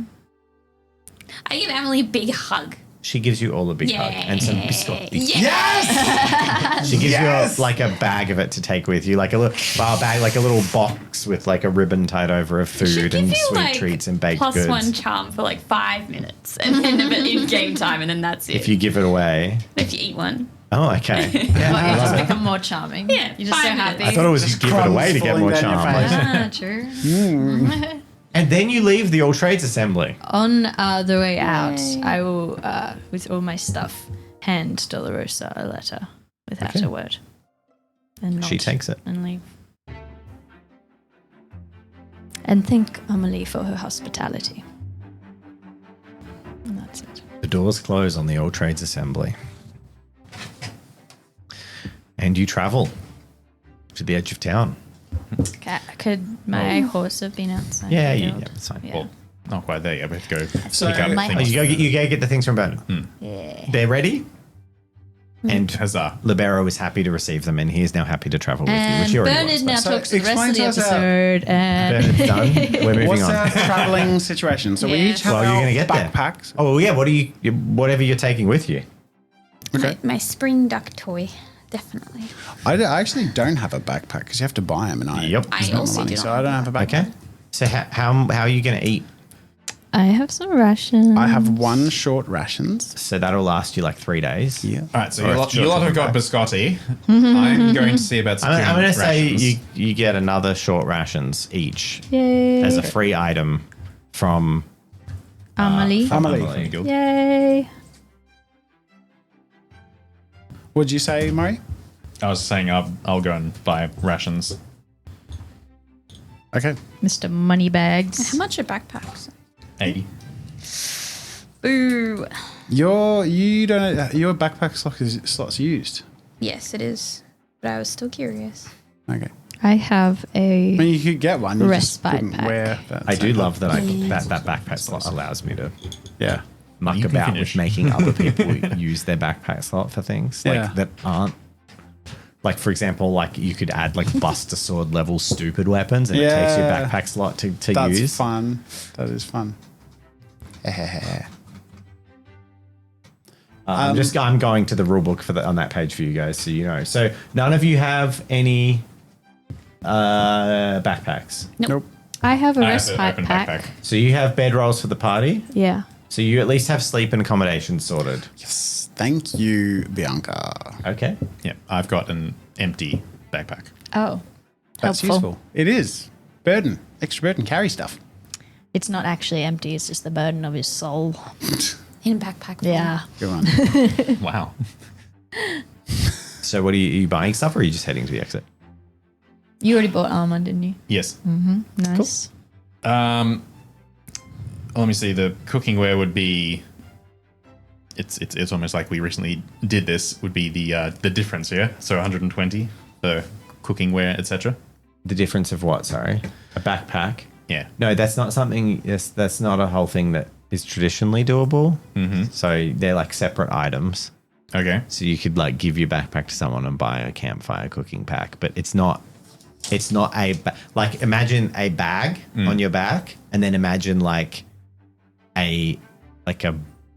I give Emily a big hug. She gives you all a big hug and some biscotti. Yes! She gives you like a bag of it to take with you, like a little bar bag, like a little box with like a ribbon tied over of food and sweet treats and baked goods. +1 charm for like 5 minutes, and then in game time, and then that's it. If you give it away. If you eat one. Oh, okay. Well, you just become more charming. Yeah, You're just so 5 minutes. happy. I thought it was just give it away to get more charm. Ah, true. And then you leave the All Trades Assembly. On the way out, I will, with all my stuff, hand Delarosa a letter without a word. And She nod takes it. and leave. And thank Amelie for her hospitality. And that's it. The doors close on the All Trades Assembly. And you travel to the edge of town. Could my horse have been outside? Yeah, the yeah, field? that's fine. Yeah. Well, not quite there yet. We have to go So- pick up My Oh, things. you go get the things from Bernard. They're ready. And Huzzah. Libero is happy to receive them, and he is now happy to travel with you, And which he already Bernard was. now So talks to the rest explain of the to us how- episode. And Bernard's done. We're moving What's on. our traveling situation? So we Yeah. each have Well, you're our gonna get there. backpacks. Oh yeah, whatever you're taking with you. Okay. My spring duck toy, definitely. I actually don't have a backpack because you have to buy them, and I Yep. I spend my also money, do so not I don't have a backpack. Okay. So how are you going to eat? I have some rations. I have 1 short rations. So that'll last you like 3 days. Yeah. All right, so Or you a lot short have got back. biscotti. I'm going to see about securing I'm going to say rations. you get another short rations each Yay. as a free item from Amelie. Amelie. Guild. Yay. What'd you say, Murray? I was saying I'll go and buy rations. Okay. Mr. Moneybags. How much are backpacks? 80. Boo. Your backpack slot's used. Yes, it is. But I was still curious. Okay. I have I a mean, you could get one. You just Respite couldn't pack. wear that. I do same- love that that backpack slot allows me to Yeah. muck You can about finish. with making other people use their backpack slot for things like Yeah. that aren't like, for example, like you could add like Buster Sword level stupid weapons and it takes your Yeah. backpack slot to That's use. fun. That is fun. I'm going to the rule book on that page for you guys, so you know. So none of you have any backpacks. Nope. I have a I have an respite open pack. backpack. So you have bedrolls for the party. Yeah. So you at least have sleep and accommodation sorted. Yes. Thank you, Bianca. Okay. Yeah, I've got an empty backpack. Oh. That's helpful. useful. It is. Burden. Extra burden. Carry stuff. It's not actually empty, it's just the burden of his soul. In backpack. form. Yeah. Go on. Wow. So what are you buying stuff, or are you just heading to the exit? You already bought armor, didn't you? Yes. Nice. Let me see. The cookware would be. It's almost like we recently did this. Would be the difference here. So 120 for cookware, etc. The difference of what? Sorry, a backpack. Yeah. No, that's not something. Yes, that's not a whole thing that is traditionally doable. Mm-hmm. So they're like separate items. Okay. So you could like give your backpack to someone and buy a campfire cooking pack, but it's not. It's not like imagine a bag on your back, and then imagine like a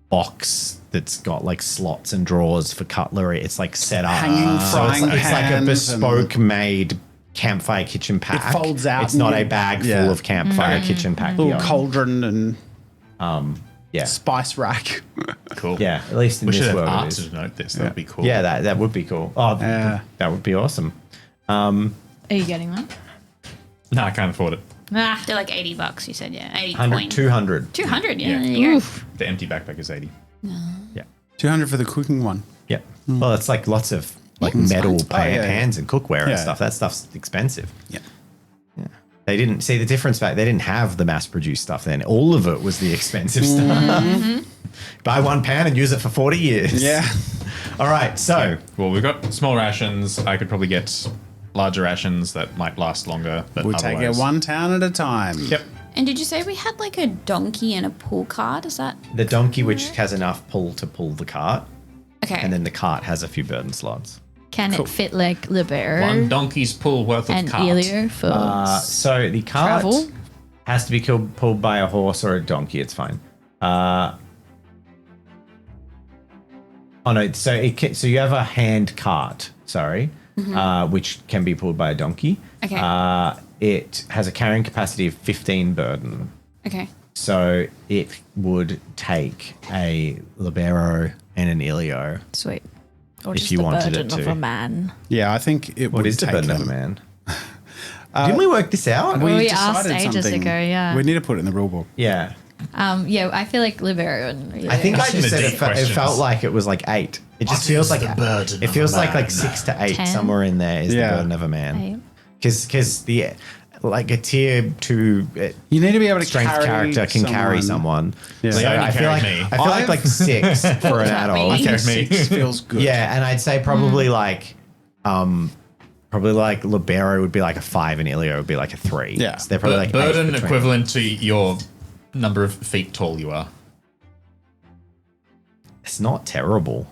box that's got like slots and drawers for cutlery. It's like set up. Hanging So frying it's like a pans bespoke made campfire kitchen pack. It folds out It's not and a bag yeah. full of campfire kitchen pack. Little beyond. cauldron and Yeah. spice rack. Cool. Yeah, at least in We this should have world it art is. to note this. That would be cool. Yeah, that would be cool. Oh, Yeah. that would be awesome. Are you getting one? No, I can't afford it. Ah, They're like $80, you said, yeah. 80 100, coins. 200. 200, yeah. Yeah. There you go. The empty backpack is 80. Yeah. 200 for the cooking one. Yeah. Well, it's like lots of like metal yeah. pans and cookware and Yeah. stuff. That stuff's expensive. Yeah. They didn't see the difference back. They didn't have the mass-produced stuff then. All of it was the expensive stuff. Buy one pan and use it for 40 years. Yeah. All right. So Well, we've got small rations. I could probably get larger rations that might last longer. But We'll take it otherwise- one town at a time. Yep. And did you say we had like a donkey and a pull cart? Is that the donkey, which has enough pull to pull the cart, okay? and then the cart has a few burden slots. Can it fit like Libera One donkey's pull worth of and cart. Elio for So the cart travel? has to be pulled by a horse or a donkey. It's fine. Oh no! So so you have a hand cart. Sorry, which can be pulled by a donkey. Okay. It has a carrying capacity of 15 burden. Okay. So it would take a libero and an Elio. Sweet. Or If just you the wanted burden it of to. a man. Yeah, I think it What would is the take burden of a them. man? Didn't we work this out? We decided asked ages something. ago, yeah. We need to put it in the rule book. Yeah. Yeah, I feel like Libero and Elio. I think I Asking just the said deep it questions. felt like it was like 8. It just feels like the burden it of feels a like man? 6 to 8 10? somewhere in there is Yeah. the burden of a man. 8. Because the like a tier 2 You need to be able to strength carry character can carry someone. Yeah. So They only I feel like carried me. I feel like 6 for an adult. Carried me. 6 feels good. Yeah, and I'd say probably like Libero would be like a 5 and Ilio would be like a 3. Yeah. So they're probably like burden 8 between. equivalent to your number of feet tall you are. It's not terrible.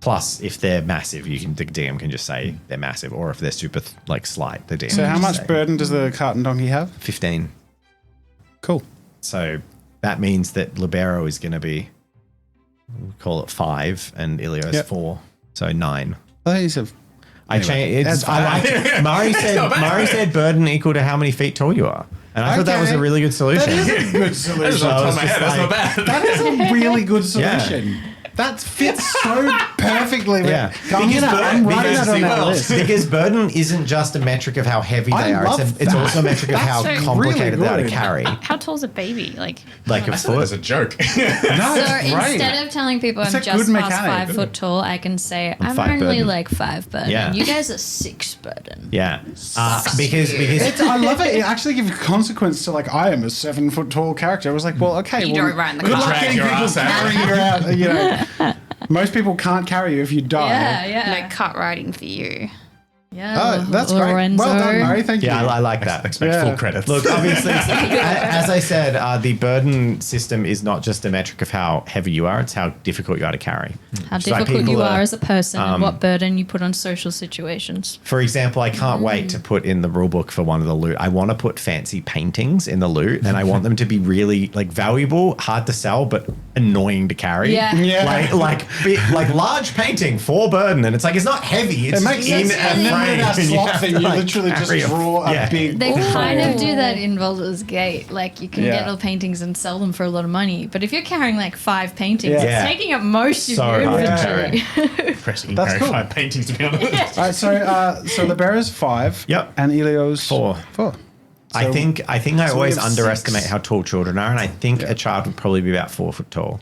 Plus, if they're massive, the DM can just say they're massive, or if they're super slight, the DM. So can how just much say burden does the cart and donkey have? 15. Cool. So that means that Libero is going to be, we'll call it 5, and Ilio is Yep. 4, so 9. Oh, he's a I Anyway, changed. that's I like Murray said burden equal to how many feet tall you are, and I thought that was a Okay. really good solution. That is a good solution. So I was just That's not like- bad. That is a really good Yeah. solution. That fits so perfectly. With, Yeah. I'm writing that on that list. Because burden isn't just a metric of how heavy I they are. love It's that. also a metric of how That's complicated they are to really good. carry. How tall's a baby? Like Like a I thought it was foot. a joke. No, So it's great. instead of telling people It's I'm a just good past mechanic. 5 foot tall, I can say I'm 5 only burden. like 5 burden. Yeah. You guys are 6 burden. Yeah. Because I love it. It actually gives consequence to like I am a 7 foot tall character. I was like, well, okay, You well, don't ride in the good car. luck Drag getting your people ass out. carrying you out. You know, most people can't carry you if you die. Yeah. no cart riding for you. Yeah. Oh, that's great. Lorenzo. Well done, Murray. Thank you. yeah, I like that. Expect Yeah. full credits. Look, obviously, as I said, the burden system is not just a metric of how heavy you are; it's how difficult you are to carry. How Just like difficult people you are- are as a person and what burden you put on social situations. For example, I can't wait to put in the rule book for one of the loot. I want to put fancy paintings in the loot, and I want them to be really valuable, hard to sell, but annoying to carry. Yeah. Yeah. like large painting for burden, and it's like it's not heavy. It's It makes in sense. a And then frame. with that and you slot have thing, to, you like, literally just carry draw a big. They kind Oh. of do that in Baldur's Gate. Like you can Yeah. get all paintings and sell them for a lot of money. But if you're carrying like 5 paintings, Yeah. Yeah. it's taking up most of So your hard to inventory. Pressing That's carry cool. 5 paintings to be honest. All right, so the bearer's 5. Yep. And Elio's 4. 4. I think I so we always have underestimate 6. how tall children are, and I think a child would probably be about 4 foot tall.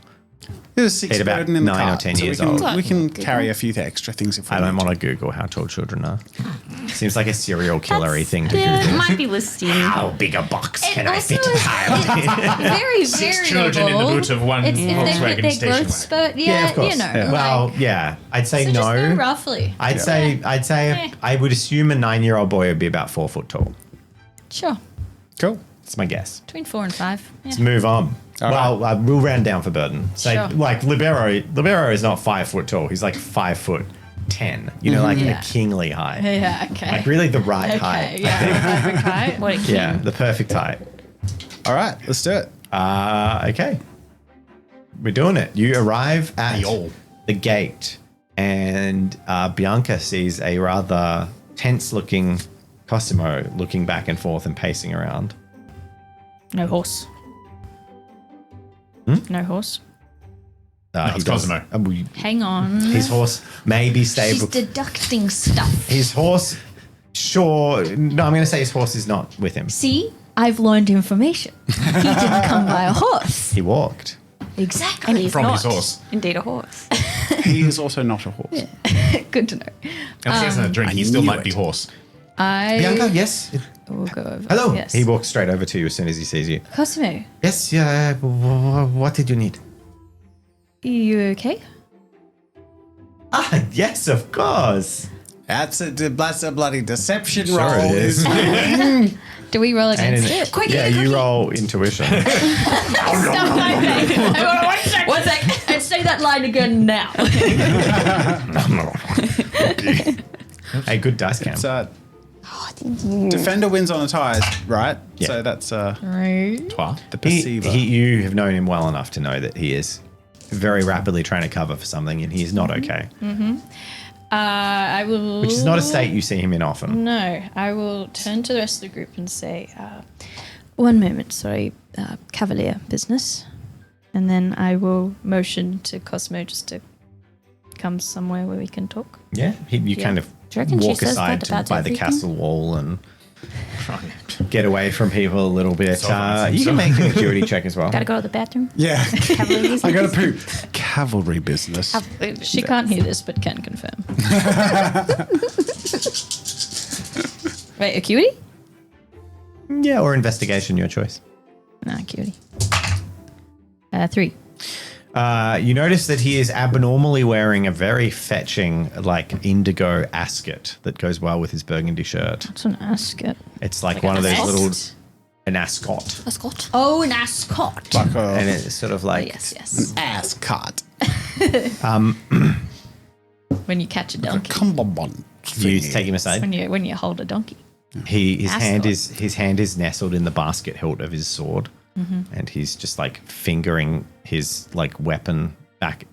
There's 6 Hit about burden in the 9 or cart, 10 so years we can, old. We can carry a few extra things if we I don't need want to Google how tall children are. Seems like a serial killery thing to Yeah, it Google. might be listing. How big a box can I also fit a is- child? Very 6 children in the variable. boot of one It's if they hit Volkswagen their station growth wagon. spurt, Yeah, of course. you know. Yeah. Well, like, yeah, I'd say so just no. know roughly. I'd say I would assume a 9-year-old boy would be about 4 foot tall. Sure. Cool. That's my guess. Between 4 and 5. Yeah. Let's move on. All well, we'll round down for burden. Say Sure. like Libero is not 5 foot tall. He's like 5'10". You know, like Yeah. a kingly height. Yeah, okay. Like really the right okay, height. yeah. Perfect height. What a king. Yeah, the perfect height. All right, let's do it. Okay. We're doing it. You arrive at Yo. the gate, and Bianca sees a rather tense-looking Cosimo looking back and forth and pacing around. No horse. No horse. He it's does- Cosimo. Hang on. His horse may be She's stable. deducting stuff. His horse, sure. No, I'm going to say his horse is not with him. See? I've learned information. He didn't come by a horse. He walked. Exactly. And he's From not his horse. indeed a horse. He is also not a horse. Good to know. If he hasn't a drink, he still knew might it. be horse. Bianca, yes. will go over. Hello. Yes. He walks straight over to you as soon as he sees you. Cosimo, Yes, yeah. What did you need? you okay? Ah, yes, of course. That's a bloody deception Sure roll. it is. Do we roll against it? Yeah, you roll intuition. Stuff my face. One sec. And say that line again now. Hey, good dice cam. It's, Defender wins on the ties, right? Yeah. So that's Right. Trois. the perceiver. You have known him well enough to know that he is very rapidly trying to cover for something and he is not okay. I will. Which is not a state you see him in often. No, I will turn to the rest of the group and say, one moment, sorry, Cavalier business. And then I will motion to Cosimo just to come somewhere where we can talk. Yeah, you kind of Do you reckon she walk says aside that to, about by the everything? castle wall and get away from people a little bit. You So- can make an acuity check as well. Gotta go to the bathroom. yeah. Cavalry I got to business. poop. Cavalry business. She can't hear this, but can confirm. Wait, acuity? Yeah, or investigation, your choice. No, acuity. 3. You notice that he is abnormally wearing a very fetching, like, indigo ascot that goes well with his burgundy shirt. What's an ascot? It's like one of those ascot? little... An ascot. Ascot. Oh, an ascot. Like And a it's sort of like... Yes. ass cut. When you catch a donkey. Cumberbund. You take him aside. When you hold a donkey. His hand Ascot. is nestled in the basket hilt of his sword, and he's just like fingering his like weapon back.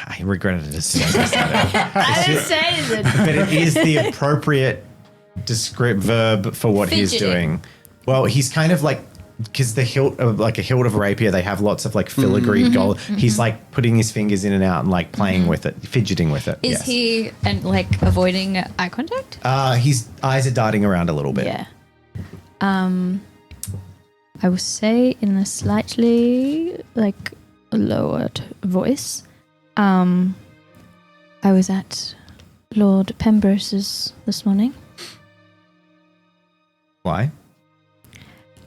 I regretted it as soon as I said it, I didn't say anything. but it is the appropriate verb for what he's Fidgeting. doing. Well, he's kind of like because the hilt of like a hilt of a rapier, they have lots of like filigreed gold. He's like putting his fingers in and out and like playing with it, fidgeting with it. Is yes. he and like avoiding eye contact? His eyes are darting around a little bit. Yeah. I will say in a slightly like lowered voice. I was at Lord Pembrose's this morning. Why?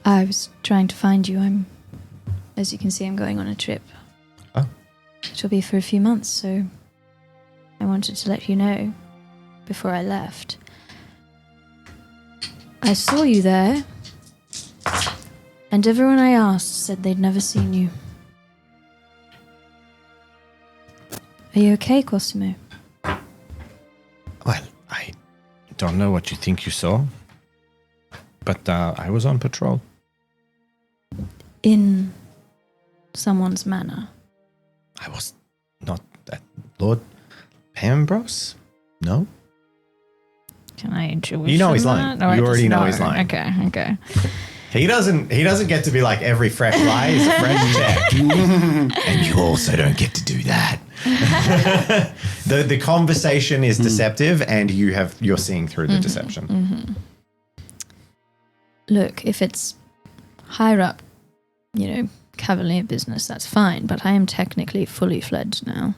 I was trying to find you. As you can see, I'm going on a trip. Oh. It'll be for a few months, so I wanted to let you know before I left. I saw you there, and everyone I asked said they'd never seen you. Are you okay, Cosimo? Well, I don't know what you think you saw, but I was on patrol. In someone's manor. I was not at Lord Pemrose? No? Can I intuition You know he's that? lying. Or I You just already know he's lying. Okay. He doesn't get to be like every fresh lie is a fresh check. And you also don't get to do that. The conversation is deceptive and you're seeing through the deception. Look, if it's higher up, Cavalier business, that's fine, but I am technically fully fledged now.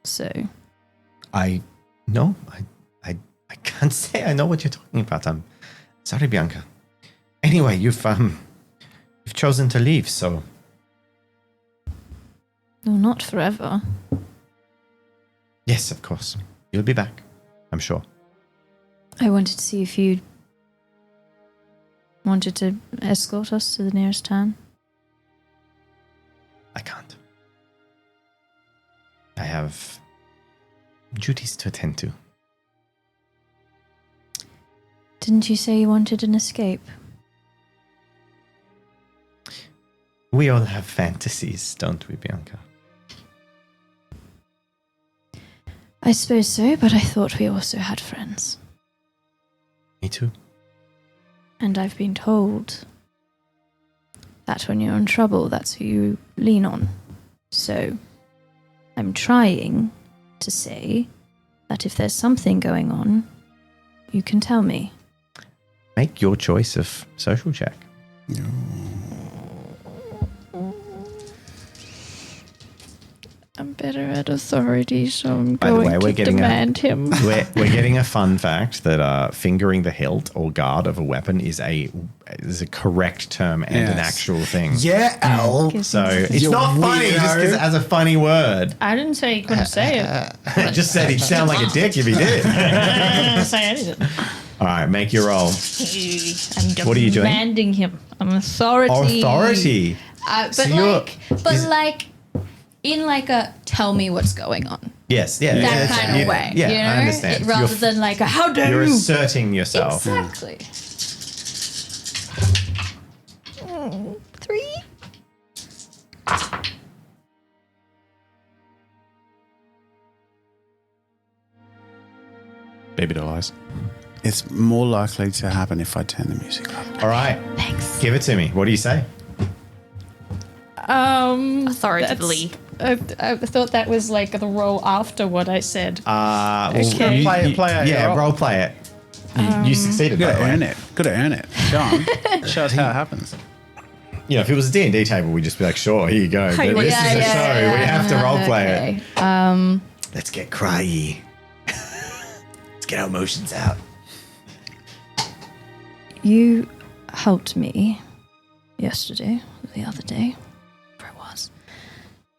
So, I can't say I know what you're talking about. I'm sorry, Bianca. Anyway, you've chosen to leave, so well, not forever. yes, of course. You'll be back, I'm sure. I wanted to see if you wanted to escort us to the nearest town. I can't. I have duties to attend to. Didn't you say you wanted an escape? We all have fantasies, don't we, Bianca? I suppose so, but I thought we also had friends. too. And I've been told that when you're in trouble, that's who you lean on. So I'm trying to say that if there's something going on, you can tell me. Make your choice of social check. I'm better at authority, so I'm By the way, going we're to getting demand him. We're getting a fun fact that fingering the hilt or guard of a weapon is a correct term and an Yes. actual thing. Yeah, Al. So it's You not funny just weirdo. because it has a funny word. I didn't say he couldn't say it. It just said he'd sound like a dick if he did. I didn't say anything. All right, make your roll. I'm What are you doing? demanding him. I'm authority. Authority. But So you're- in like a tell me what's going on. Yes, yeah. That kind of way. Yeah, you know? I understand. Rather than like a how dare You're you. asserting yourself. Exactly. 3. Baby doll eyes. It's more likely to happen if I turn the music up. All right. Thanks. Give it to me. What do you say? Authoritatively. I thought that was like the role after what I said. Well, Okay. Play it, yeah, roll. role play it. You succeeded. You by gotta the way. earn it. Gotta earn it. Show 'em. Show us how it happens. You know, if it was a D&D table, we'd just be like, sure, here you go. But this is a show. We have to role play it. Let's get cryy. Let's get our emotions out. You helped me yesterday, the other day, whatever it was.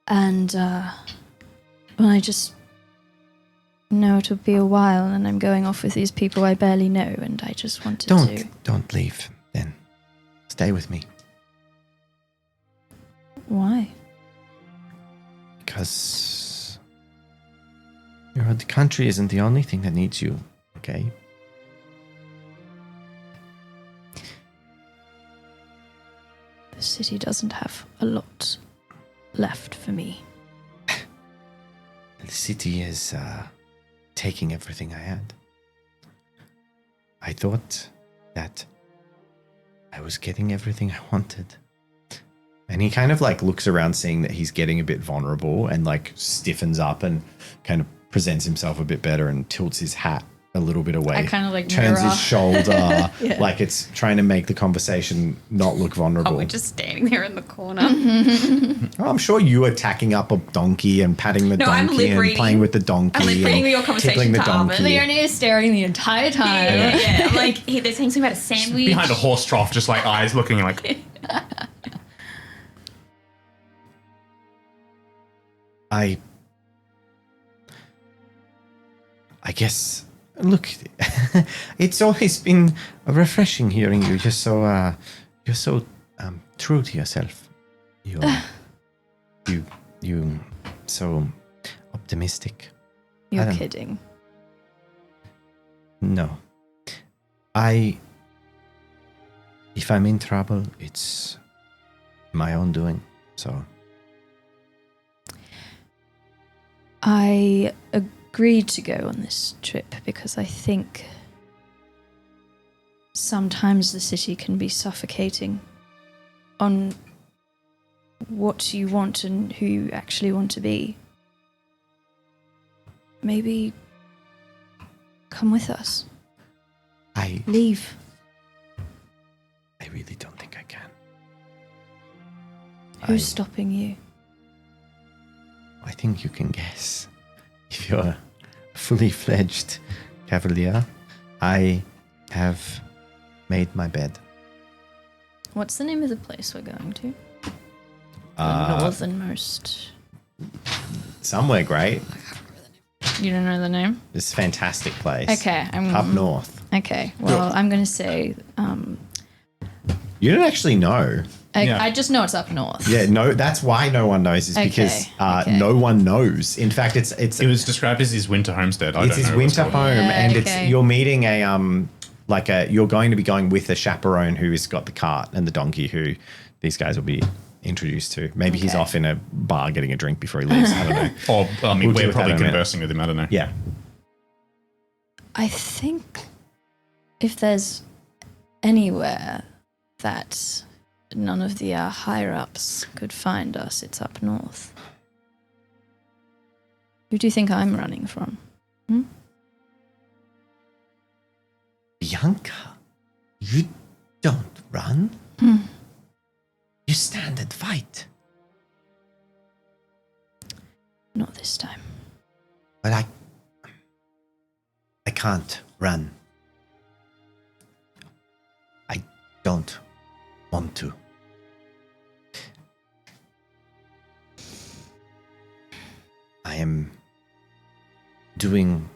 And well, I just know it'll be a while and I'm going off with these people I barely know and I just wanted to... Don't leave then. Stay with me. Why? Because the country isn't the only thing that needs you, okay? The city doesn't have a lot left for me. The city is taking everything I had. I thought that I was getting everything I wanted. And he kind of like looks around seeing that he's getting a bit vulnerable and like stiffens up and kind of presents himself a bit better and tilts his hat a little bit away. I kind of like turns mirror. his shoulder Yeah. like it's trying to make the conversation not look vulnerable. Oh, we're just standing there in the corner. Oh, I'm sure you are tacking up a donkey and patting the No, I'm donkey lip and reading. playing with the donkey. I'm lip reading and your conversation tickling the to Armin. donkey. Leonie is staring the entire time. Yeah. I'm like, hey, they're saying something about a sandwich. Behind a horse trough, just like eyes looking like. I guess. Look, it's always been refreshing hearing you. You're so true to yourself. You so optimistic. I You're don't- kidding. No. If I'm in trouble, it's my own doing. So I agreed to go on this trip because I think sometimes the city can be suffocating on what you want and who you actually want to be. Maybe come with us. Leave. I really don't think I can. Who's stopping you? I think you can guess. If you're a fully fledged cavalier, I have made my bed. What's the name of the place we're going to? The northernmost. Somewhere great. You don't know the name? This fantastic place. Okay, Up north. Okay, well, I'm going to say You don't actually know. I just know it's up north. Yeah, no, that's why no one knows is because okay. no one knows. In fact, it's It was described as his winter homestead. I it's don't his know what's winter called. home, Yeah, and okay. it's you're meeting you're going to be going with a chaperone who has got the cart and the donkey who these guys will be introduced to. Maybe he's Okay. off in a bar getting a drink before he leaves. I don't know. Or, I mean, We'll deal we're with probably that in a minute. conversing with him. I don't know. Yeah. I think If there's anywhere that none of the higher-ups could find us, it's up north. Who do you think I'm running from? Bianca, you don't run. You stand and fight. Not this time. But I can't run. I don't want to. I am doing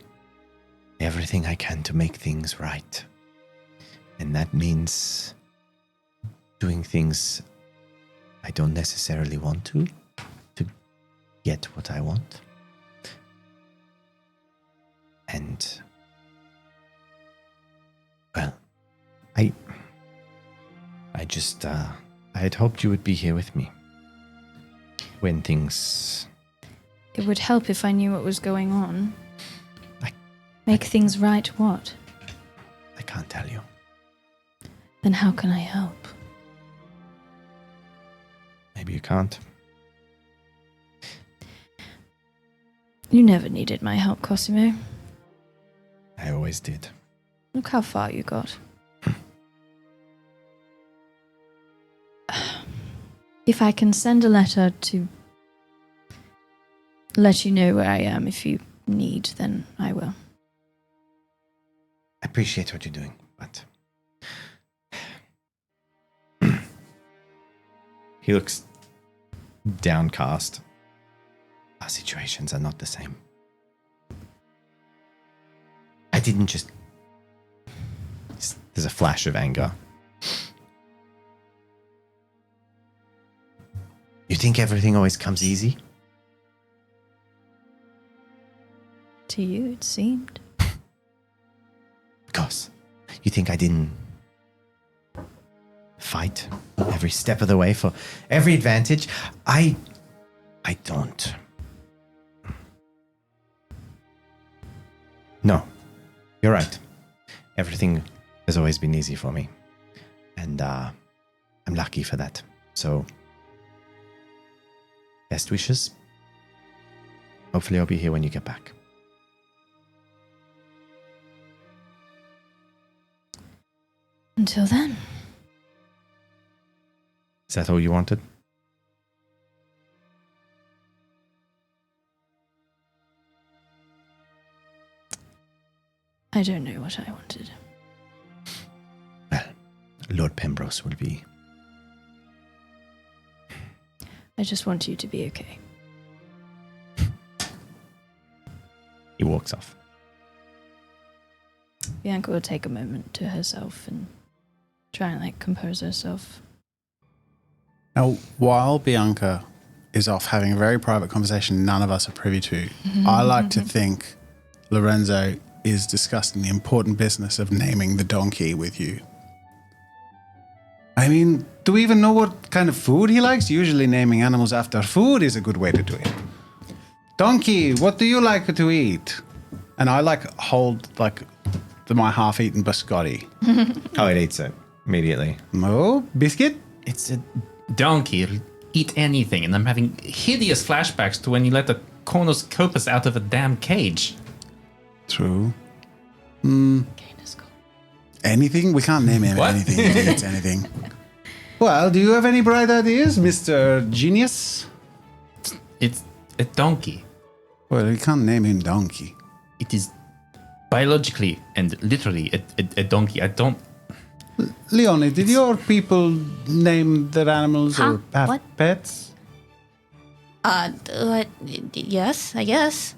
everything I can to make things right. And that means doing things I don't necessarily want to get what I want. And, well, I just, I had hoped you would be here with me when things... It would help if I knew what was going on. Make things right what? I can't tell you. Then how can I help? Maybe you can't. You never needed my help, Cosimo. I always did. Look how far you got. If I can send a letter to let you know where I am if you need, then I will. I appreciate what you're doing, but... He looks downcast. Our situations are not the same. I didn't just... There's a flash of anger. You think everything always comes easy? To you, it seemed. Of course. You think I didn't fight every step of the way for every advantage? I don't. No, you're right. Everything has always been easy for me. And I'm lucky for that. So, best wishes. Hopefully I'll be here when you get back. Until then. Is that all you wanted? I don't know what I wanted. Well, Lord Pemrose will be. I just want you to be okay. He walks off. Bianca will take a moment to herself and try and compose herself. Now, while Bianca is off having a very private conversation none of us are privy to, I like to think Lorenzo is discussing the important business of naming the donkey with you. I mean, do we even know what kind of food he likes? Usually naming animals after food is a good way to do it. Donkey, what do you like to eat? And I hold my half-eaten biscotti. Oh, it eats it immediately. Oh, biscuit? It's a donkey. It'll eat anything, and I'm having hideous flashbacks to when you let the cornucopus out of a damn cage. True. Anything? We can't name him What? anything. He eats anything. Well, do you have any bright ideas, Mr. Genius? It's a donkey. Well, you can't name him Donkey. It is biologically and literally a donkey. I don't... Leonie, did your people name their animals or have What? pets? Yes, I guess.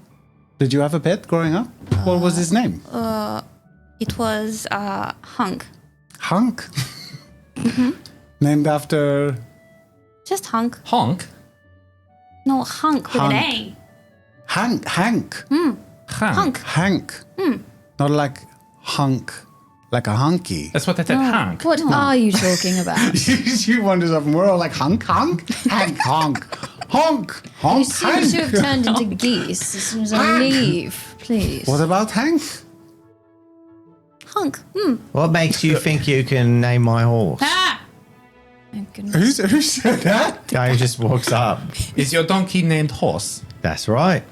Did you have a pet growing up? What was his name? It was Hunk. Hunk. Named after... Just Hunk. Honk? No, Hunk with an A. Hank. Hank. Hunk. Hank. Not like hunk, like a hunky. That's what I said, Hank. What are you talking about? You wonder something. We're all like hunk. Hank, honk. Honk, You honk, seem Hank. to have turned into geese as soon as I leave. Please. What about Hank? Hunk. What makes you think you can name my horse? Ah! Oh, goodness. Who said that? Guy just walks up. Is your donkey named Horse? That's right.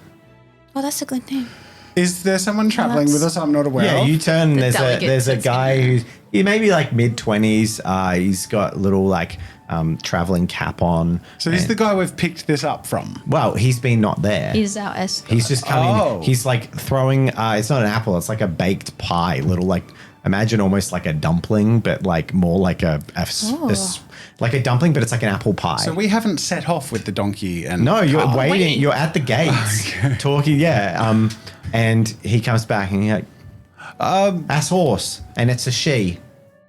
Oh, that's a good name. Is there someone traveling with us I'm not aware Yeah, of? you turn. The There's delegate a that's guy who's he may be like mid-20s. He's got a little like traveling cap on. So this is and- the guy we've picked this up from. Well, he's been not there. He's our escort. He's just coming. Oh. He's like throwing. It's not an apple. It's like a baked pie. Little like imagine almost like a dumpling, but like more like like a dumpling, but it's like an apple pie. So we haven't set off with the donkey and no, you're car. waiting. You're at the gates talking. Yeah. And he comes back and he's like, "That's horse," and it's a she.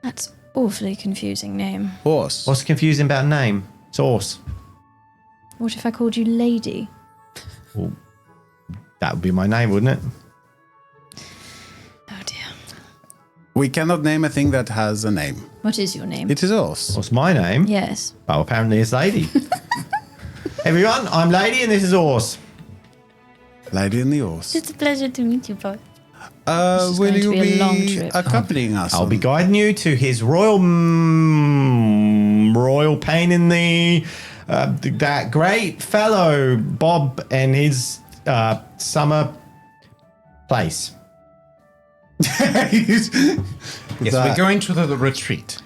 That's awfully confusing name. Horse. What's confusing about a name? It's horse. What if I called you Lady? Well, that would be my name, wouldn't it? Oh dear. We cannot name a thing that has a name. What is your name? It is horse. What's my name? Yes. Well, apparently it's Lady. Everyone, I'm Lady and this is horse. Lady and the horse. It's a pleasure to meet you both. is Will going to you be a long be trip. accompanying us? I'll be guiding you to his royal pain in that great fellow Bob and his summer place. Yes, we're going to the retreat.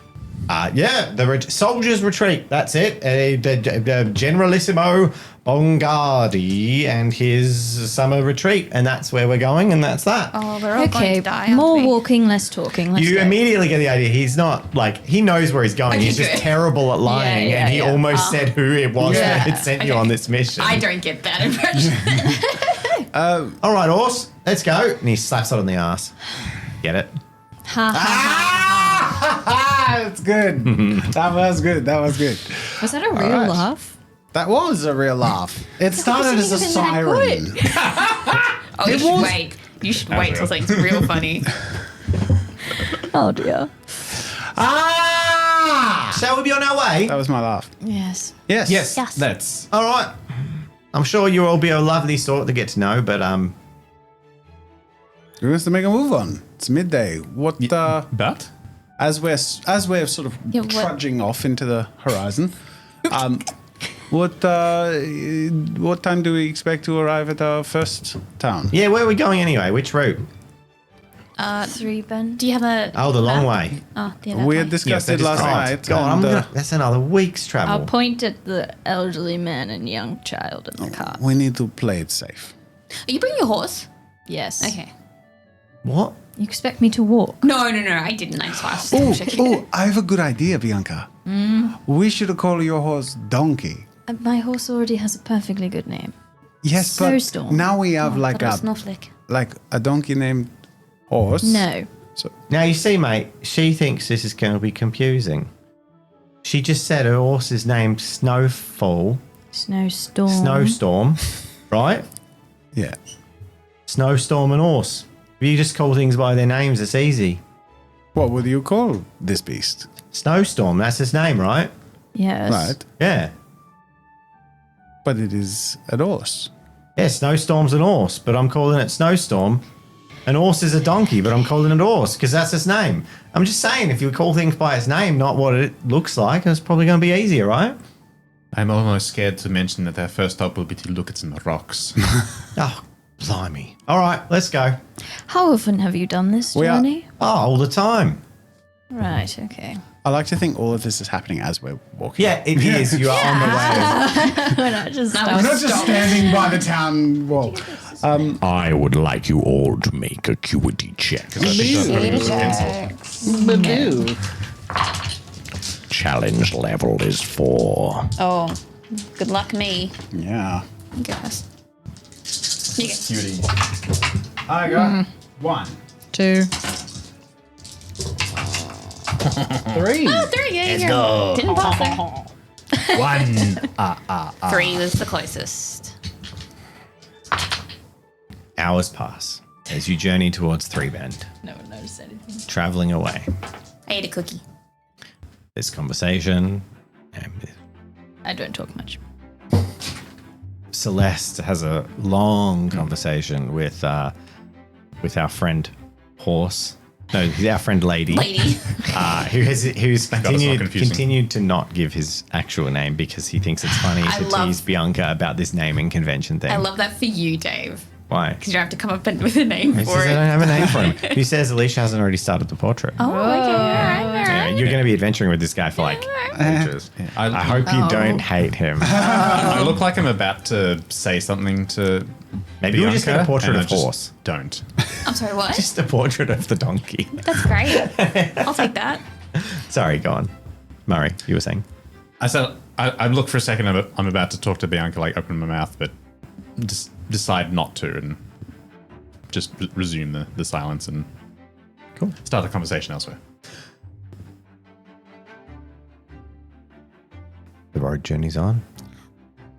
Yeah, the soldiers' retreat. That's it. The Generalissimo Bongardi and his summer retreat, and that's where we're going, and that's that. Oh, we're all going Okay, to die. aren't more we? walking, less talking. Let's You go. immediately get the idea. He's not like he knows where he's going. Okay, He's just good. terrible at lying, Yeah, and he yeah. almost said who it was Yeah. that had sent you Okay. on this mission. I don't get that impression. All right, horse, let's go. And he slaps it on the ass. Get it? Ha ha. That's good. That was good. That was good. Was that a real laugh? That was a real laugh. It started as a siren. Oh, you should wait. You should wait till something's real funny. Oh dear. Shall we be on our way? That was my laugh. Yes. Yes. Yes, Yes. that's All right. I'm sure you'll all be a lovely sort to get to know, but Who wants to make a move on? It's midday. What? but As we're sort of Yeah, what- trudging off into the horizon, what time do we expect to arrive at our first town? yeah, where are we going anyway? Which route? 3 bend. Do you have a? Oh, the long way. Oh, the We had way. discussed Yes, it that is last correct. night. God, and, that's another week's travel. I'll point at the elderly man and young child in the car. we need to play it safe. You bring your horse? Yes. Okay. What? You expect me to walk? No, I didn't. I just was Oh, checking. I have a good idea, Bianca. We should call your horse Donkey. My horse already has a perfectly good name. Yes, but Snowstorm. now we have But a snowflake. like a donkey named Horse. No. So Now you see, mate, she thinks this is going to be confusing. She just said her horse is named Snowfall, Snowstorm, right? yeah. Snowstorm and horse. If you just call things by their names, it's easy. What would you call this beast? Snowstorm, that's his name, right? Yes. Right. Yeah. But it is a horse. Yeah, Snowstorm's an horse, but I'm calling it Snowstorm. An horse is a donkey, but I'm calling it horse because that's his name. I'm just saying, if you call things by its name, not what it looks like, it's probably going to be easier, right? I'm almost scared to mention that our first stop will be to look at some rocks. Oh, blimey. All right, let's go. How often have you done this We are- journey? Oh, all the time. Right, okay. I like to think all of this is happening as we're walking. Yeah, it is. You are on the way. We're not just Now We're not just standing by the town wall. I would like you all to make a acuity check. Challenge level is 4. Oh, good luck me. Yeah. Guess. I got 1, 2. 3. Oh, 3. Yeah, Let's go. Didn't bother. 1. 3 was the closest. Hours pass as you journey towards Three Bend, No one noticed anything. traveling away. I ate a cookie. This conversation, I don't talk much. Celeste has a long conversation with our friend Horse No, he's our friend Lady. Lady. Who's not confusing. continued to not give his actual name because he thinks it's funny to tease Bianca about this naming convention thing. I love that for you, Dave. Why? Because you don't have to come up with a name He for says I it. don't have a name for him. Who says Alicia hasn't already started the portrait? Oh, okay. All right. Yeah, you're going to be adventuring with this guy for like ages. I hope you don't hate him. I look like I'm about to say something to Maybe Bianca, we'll just get a portrait and of I just horse. Don't. I'm sorry, what? Just a portrait of the donkey. That's great. I'll take that. Sorry, go on. Murray, you were saying? I said I look for a second. I'm about to talk to Bianca, like open my mouth, but just decide not to, and just resume the silence and start the conversation elsewhere. The road journey's on.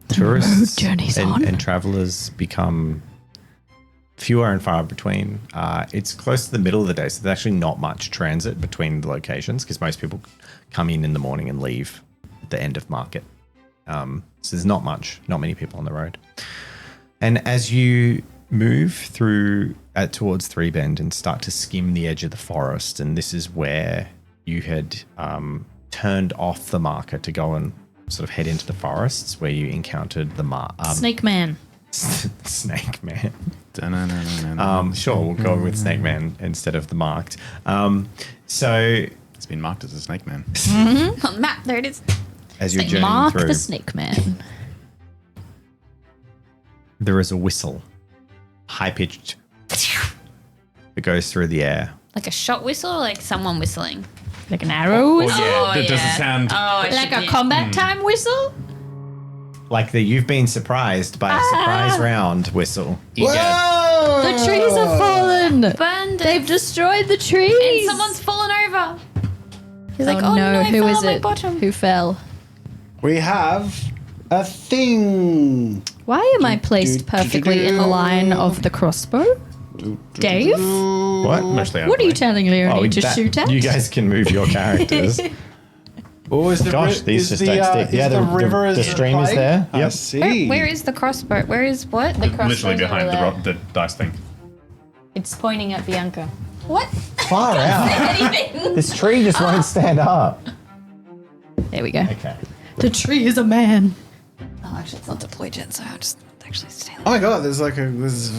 Tourists journey's and travelers become fewer and far between. It's close to the middle of the day, so there's actually not much transit between the locations because most people come in the morning and leave at the end of market. So there's not many people on the road. And as you move through towards Three Bend and start to skim the edge of the forest, and this is where you had turned off the marker to go and sort of head into the forests where you encountered the Snake Man. Snake Man. Dun-dun-dun-dun-dun. Sure, we'll go with Snake Man instead of the marked. So It's been marked as a snake man. On the map, there it is. as you're journeying Mark through, the Snake Man. there is a whistle, high pitched, that goes through the air. Like a shot whistle or like someone whistling? Like an arrow whistle? That doesn't sound. Like a combat time whistle? Like you've been surprised by a surprise round whistle. You get- The trees have fallen. Burned They've destroyed the trees. and someone's fallen over. He's like, oh no, I who fell is on my it? bottom. Who fell? We have a thing. Why am I placed perfectly in the line of the crossbow? Dave? What? Mostly out What of are you the way. telling Leonie to that- shoot at? You guys can move your characters. Oh, is the Gosh, these just don't stick. Yeah, the river the is stream is play? there. I Yep. see. Where is the crossbow? Where is what? The Literally behind the dice thing. It's pointing at Bianca. What? Far out. Anything? This tree just won't stand up. There we go. Okay. The tree is a man. Oh, actually, it's not deployed yet, so I'll just actually stay. Oh my god, there's a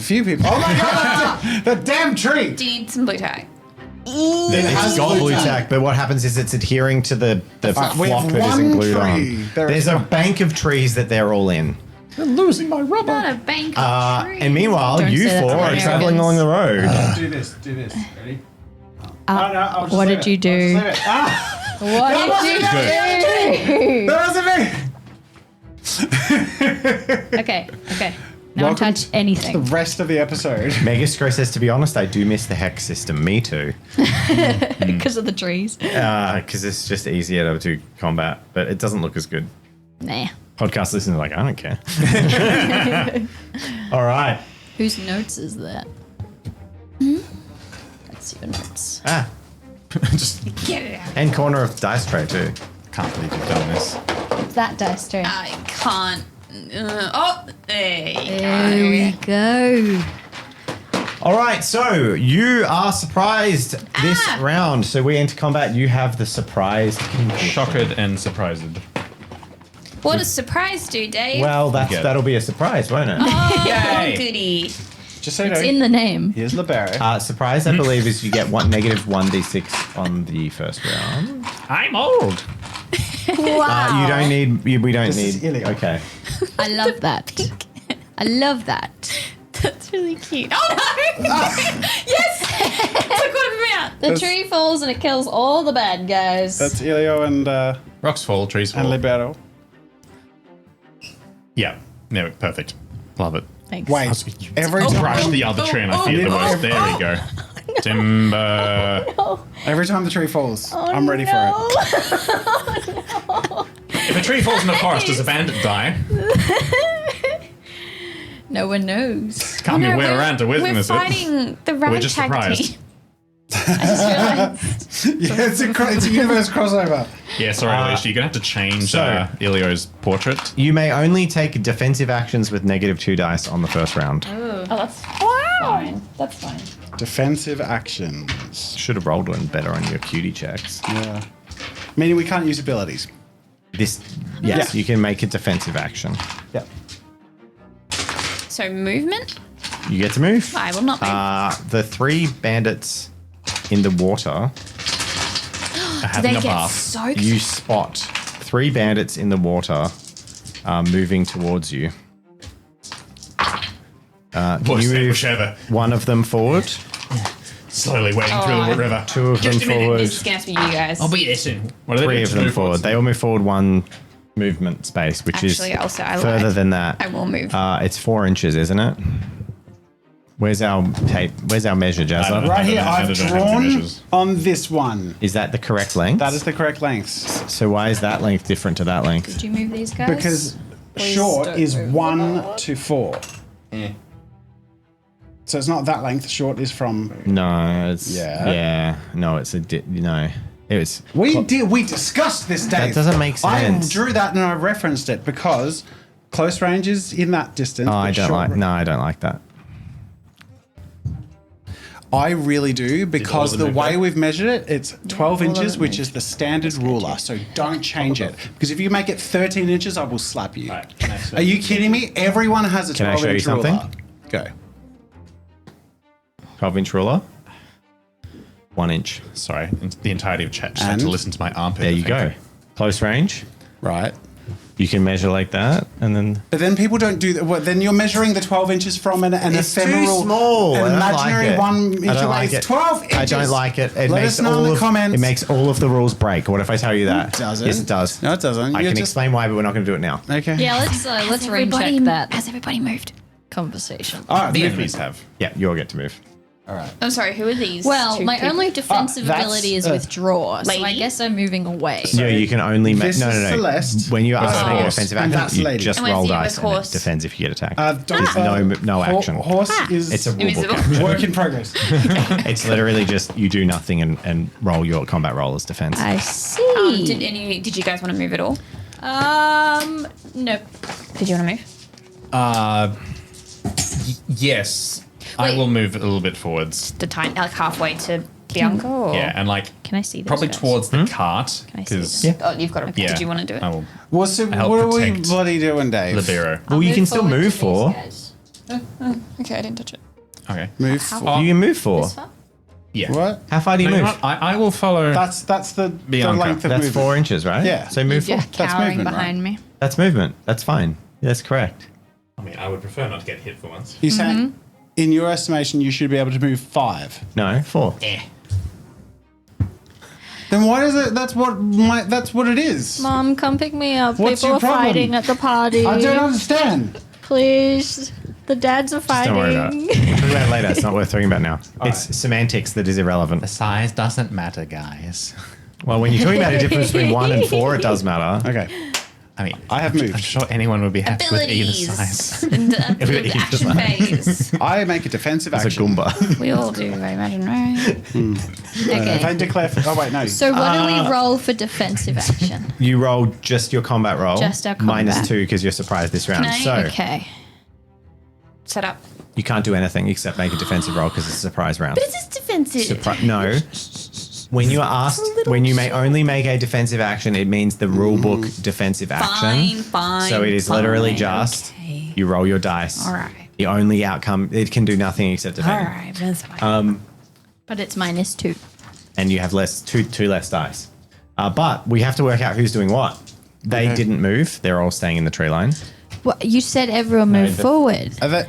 few people. Oh my god, the damn tree! Do you need some blue tie? It's got blue tack, but what happens is it's adhering to the flock we have that isn't one glued tree. on. There There's is a bank of trees that they're all in. Losing my rubber. Not a bank of trees. And meanwhile, Don't you say that four to are Americans. traveling along the road. Do this. Ready? What did you do? What did you do? That wasn't me! Okay. Now Welcome touch anything. The rest of the episode. Megastro says, to be honest, I do miss the hex system. Me too. Because of the trees. Because it's just easier to combat, but it doesn't look as good. Nah. Podcast listeners are like, I don't care. All right. Whose notes is that? That's your notes. Just Get it out. And corner of dice tray too. can't believe you've done this. That dice tray. I can't. There There we go. All right, so you are surprised this round. So we enter combat. You have the surprised condition. Shocked and surprised. What does surprise do, Dave? Well, Good. that'll be a surprise, won't it? Oh, Yay. goody. Just so you It's know, in the name. here's Libero. Surprise, I believe, is you get negative 1d6 on the first round. I'm old. Wow. You don't need. We don't This need. is illegal. Okay. I love that. I love that. That's really cute. Oh no! Yes! Took one of them out. The tree falls and it kills all the bad guys. That's Elio and Rocks fall, trees fall. Libero. Yeah. No, perfect. Love it. Thanks. Wait, every time, Brush the other tree and I feared the worst. There we go. Timber. every time the tree falls, I'm ready for it. If a tree falls in the forest, does a bandit die? No one knows. Can't be way around to We're witness it. fighting the We're just ragtag surprised. team. I just realized. Yeah, it's a universe crossover. Yeah, sorry, Alicia. You're going to have to change so- Ilio's portrait. You may only take defensive actions with negative 2 dice on the first round. Oh, that's fine. That's fine. Defensive actions. Should have rolled one better on your cutie checks. Yeah. Meaning we can't use abilities. Yes, Yeah. you can make a defensive action. Yep. So movement? You get to move. I will not move. The 3 bandits in the water, Having They a get bath. soaked. you spot 3 bandits in the water moving towards you. Worst you move ambush ever. one of them forward, Slowly wading through the river. 2 of them Just a minute. forward, This is going to be you guys. I'll be there soon. What are they 3 doing of to them move forward. forwards? They all move forward 1 movement space, which Actually, is also, I further lied. than that. I will move. It's 4 inches, isn't it? Where's our tape? Where's our measure, I don't Jazza? know. Right here, I I've don't have the drawn measures. on this one. Is that the correct length? That is the correct length. So why is that length different to that length? Did you move these guys? Because Please short don't is move 1 to 4. So it's not that length. Short is from. No, it's Yeah. No, it's no. It was. We discussed this, Dave. doesn't make sense. I drew that and I referenced it because close range is in that distance. Oh, I but don't short like. No, I don't like that. I really do because all the the move way back? we've measured it, it's 12 all of inches, it which moved. is the standard ruler. So don't change it because if you make it 13 inches, I will slap you. Right, can I show Are you kidding me? Everyone has a Can I 12 show you inch something? ruler. Go. 12-inch ruler. 1 inch. Sorry, the entirety of chat just had to And? listen to my armpit. There you I go. think. Close range. Right. You can measure like that, and then But then people don't do that. Well, then you're measuring the 12 inches from an it's ephemeral, too small. an I don't imaginary like it. 1 inch I don't away. like It's it. 12 inches. I don't like it. It Let makes us know all in the of, comments. It makes all of the rules break. What if I tell you that? It doesn't. Yes, it does. No, it doesn't. I You're can just- explain why, but we're not going to do it now. Okay. Yeah, let's ring check that Has everybody moved? conversation. All right. The movement. enemies have. Yeah, you all get to move. All right. I'm sorry, who are these? Well, two my people? only defensive that's, ability is uh, withdraw, so I lady? guess I'm moving away. No, you can only make. This No, is no, no. Celeste. When you With ask a to make a horse. defensive And action, that's you lady. just And where's roll the dice and it horse? defends if you get attacked. Don't- There's no action. Horse is It's a rule book Invisible. action. work in progress. It's literally just you do nothing and roll your combat roll as defense. I see. Did you guys want to move at all? Nope. Did you want to move? Yes, I Wait. will move a little bit forwards. The time, like halfway to Bianca? Or? Yeah, and like Can I see those probably guys? towards the cart Can I see because this? Oh, you've got to. yeah, Did you want to do it? I will. Well, so Help what are we protect bloody doing, Dave? Libero. Well, you can still move for. Okay, I didn't touch it. Okay. Move. How- You can move for. Yeah. What? How far do you No, you know move? what? I will follow. That's the Bianca. length of That's movement. 4 inches, right? Yeah. So move You're for. That's cowering movement, behind me. That's movement. That's fine. That's correct. I mean, I would prefer not to get hit for once. You saying, in your estimation, you should be able to move 5. No, 4. Then why does it? That's what it is. Mom, come pick me up. What's People your are problem? fighting at the party. I don't understand. Please. The dads are fighting. Don't worry about it. We'll talk about it later. It's not worth talking about now. It's semantics that is irrelevant. size doesn't matter, guys. Well, when you're talking about a difference between 1 and 4, it does matter. Okay. I mean, I have moved. I'm sure anyone would be happy with either size. And Either the action phase. I make a defensive It's a action. Goomba. We all do, I imagine, right? If I declare. Oh wait, no. So what do we roll for defensive action? You roll just your combat roll. Just our combat. -2 because you're surprised this round. Can I- So Okay. Set up. you can't do anything except make a defensive roll because it's a surprise round. This is defensive. No. When you are asked, when you may only make a defensive action, it means the rule book defensive action. Fine. So it is literally fine. just Okay. you roll your dice. All right. The only outcome, it can do nothing except All defend. right, that's fine. But it's -2. And you have two less dice. But we have to work out who's doing what. They didn't move. They're all staying in the tree line. Well, you said everyone move but- forward. Are they,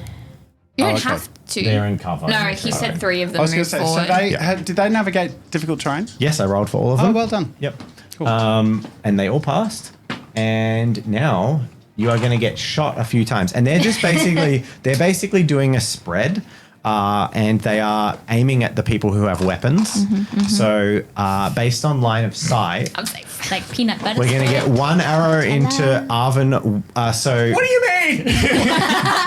You don't okay. have to. They're in cover. No, he said 3 of them I was going move to say. forward. So they Yeah. did they navigate difficult terrain? Yes, I rolled for all of them. Oh, well done. Yep. Cool. And they all passed. And now you are going to get shot a few times. And they're just basically doing a spread. And they are aiming at the people who have weapons. So based on line of sight, I'm safe. Like peanut butter. we're going to get 1 arrow into Arvin. So What do you mean?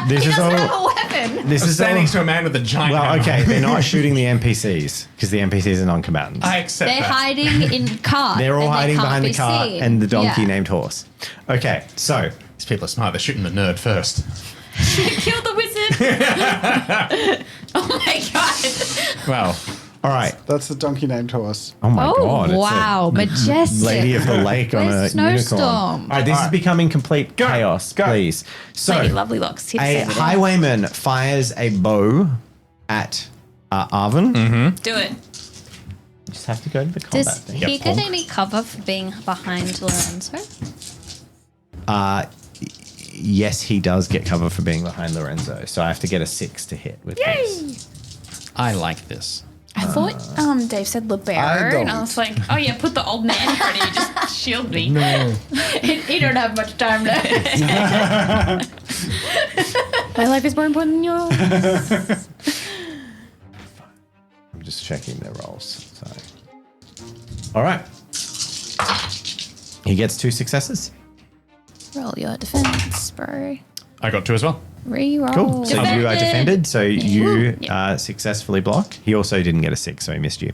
this is all. weapon. This is Standing all. to a man with a giant Well, hammer. okay, they're not shooting the NPCs because the NPCs are non-combatants. I accept They're that. hiding in cart. They're all and they hiding can't behind be the cart seen. and the donkey Yeah. named Horse. Okay, so These people are smart. They're shooting the nerd first. Kill the wizard. Oh my god. Well, All right. That's the donkey named horse. Oh my god! It's a wow, majestic. Lady of the Lake on a Where's unicorn. Snowstorm? All right, this is becoming complete chaos. Go. Please. So, Lady Lovely Locks. Here to a save the day. highwayman fires a bow at Arvin. Mm-hmm. Do it. You just have to go to the combat Does thing. he get any cover for being behind Lorenzo? Yes, he does get cover for being behind Lorenzo. So I have to get a 6 to hit with this. I like this. I thought Dave said LUCEVERA, and I was like, oh yeah, put the old man in front of you, just shield me. No. He don't have much time left. My life is more important than yours. I'm just checking the rolls. So. All right. He gets 2 successes. Roll your defense, bro. I got 2 as well. Reroll. Cool. So you are defended. So you Yeah. successfully block. He also didn't get a 6, so he missed you.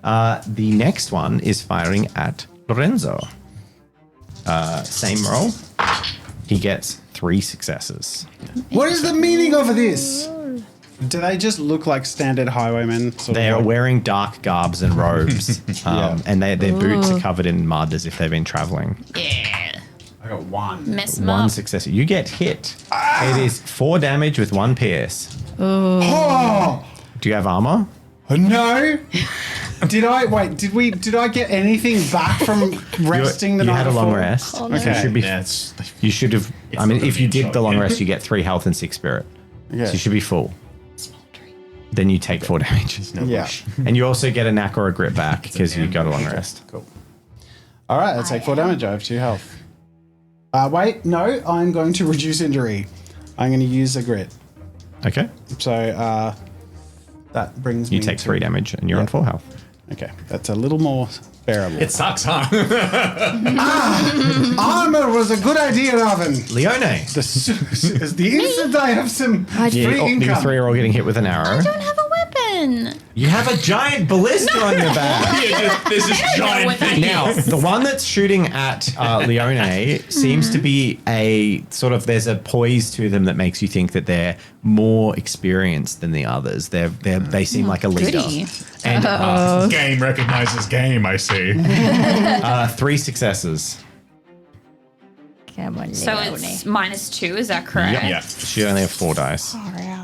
The next one is firing at Lorenzo. Same roll. He gets 3 successes. What is the meaning of this? Do they just look like standard highwaymen? Sort They of are like- wearing dark garbs and robes, Yeah. and their boots are covered in mud as if they've been traveling. Yeah. I got 1. Mess them 1 up. success. You get hit. It is 4 damage with 1 pierce. Oh Do you have armor? no! Did I get anything back from resting the you night had a long before? rest. Oh, So you Okay. should be. Yeah, it's, You should have. It's I mean, not if gonna you be a did the long shot. rest, you get 3 health and 6 spirit. Okay. So you should be full. Then you take 4 damage. Yeah. And you also get a knack or a grip back because you got a long rest. Cool. All right, I'll take 4 damage. I have 2 health. Wait, no, I'm going to reduce injury. I'm going to use a grit. Okay. So that brings me You take to- 3 damage and you're on Yeah. 4 health. Okay, that's a little more bearable. it sucks, huh? Armor was a good idea, Arvin. Leone. The instant I have some free You income. 3 are all getting hit with an arrow. I don't have a weapon. You have a giant ballista on your back. There's this giant thing. Now, the one that's shooting at Leone seems to be a sort of, there's a poise to them that makes you think that they're more experienced than the others. They seem like a leader. Goody. And Game recognizes game, I see. 3 successes. Come on, So it's -2, is that correct? Yeah. She only have 4 dice.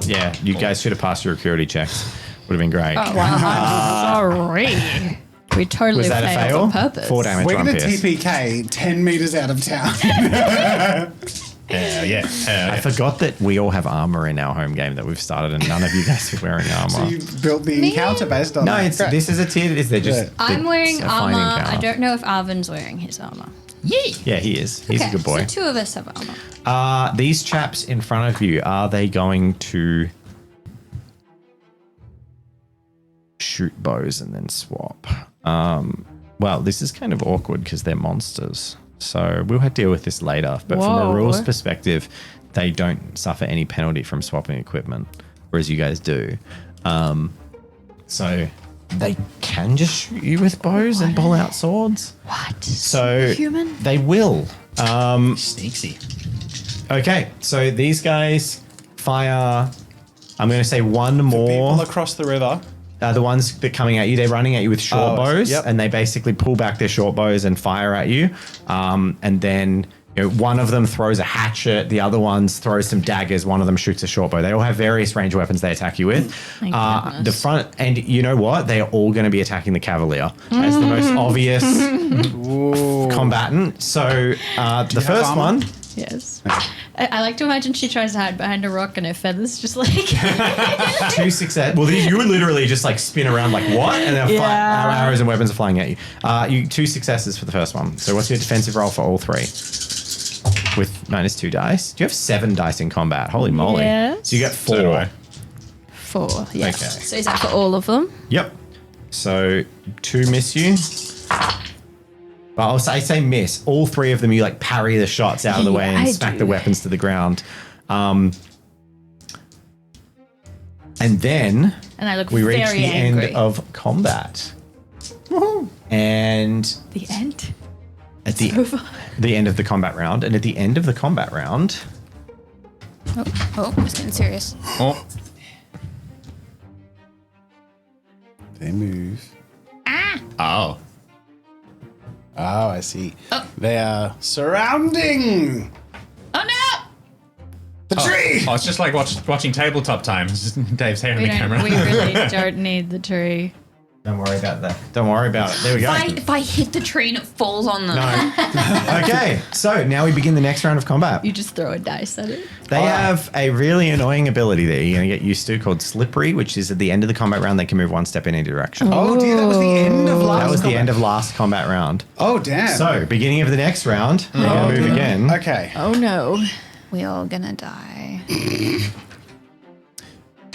Yeah, you guys should have passed your acuity checks. Would have been great. sorry. We totally Was that a failed fail? on purpose. 4 damage, We're 1 going to pierce. TPK 10 meters out of town. I forgot that we all have armor in our home game that we've started, and none of you guys are wearing armor. So you built the encounter based on No, that. it's, Great. this is a tier. They're just. I'm wearing it's a fine armor. encounter. I don't know if Arvin's wearing his armor. Yeah, he is. He's a good boy. So 2 of us have armor. These chaps in front of you, are they going to shoot bows and then swap? Well, this is kind of awkward because they're monsters. So we'll have to deal with this later. But from a Whoa. rules perspective, they don't suffer any penalty from swapping equipment, whereas you guys do. So they can just shoot you with bows and pull out swords. What? So Human? they will. Sneaksy. Okay, so these guys fire. I'm going to say 1 more. People across the river. The ones that are coming at you, they're running at you with short bows, yep. and they basically pull back their short bows and fire at you. And then one of them throws a hatchet, the other ones throws some daggers, one of them shoots a short bow. They all have various range weapons they attack you with. Thank The goodness. front, and you know what? They are all going to be attacking the cavalier as the most obvious combatant. So the first armor? one. Yes. I like to imagine she tries to hide behind a rock and her feathers just like 2 success. Well, you would literally just like spin around like what, and then arrows and weapons are flying at you. You 2 successes for the first one. So what's your defensive roll for all 3? With -2 dice. Do you have 7 dice in combat? Holy moly! Yes. So you get 4. So do I. 4. Yes. Okay. So is that for all of them? Yep. So 2 miss you. Well, I say miss. All 3 of them, you like parry the shots out of the way and I smack do. the weapons to the ground. And then And I look we reach very the angry. end of combat. And The end? at the end of the combat round, and at the end of the combat round, Oh, it's getting serious. Oh, They move. oh. Oh, I see. Oh. They are surrounding Oh no! the tree. Oh, it's just like watching tabletop times. Dave's hair in We the camera. really don't need the tree. Don't worry about that. Don't worry about it. There we go. If I hit the tree and it falls on them. No. Okay, so now we begin the next round of combat. You just throw a dice at it. They have a really annoying ability that you're going to get used to called Slippery, which is at the end of the combat round, they can move one step in any direction. Oh dear, that was the end of last. That was the combat. end of last combat round. Oh damn. So, beginning of the next round, they're going to move again. Okay. Oh no. We all gonna die.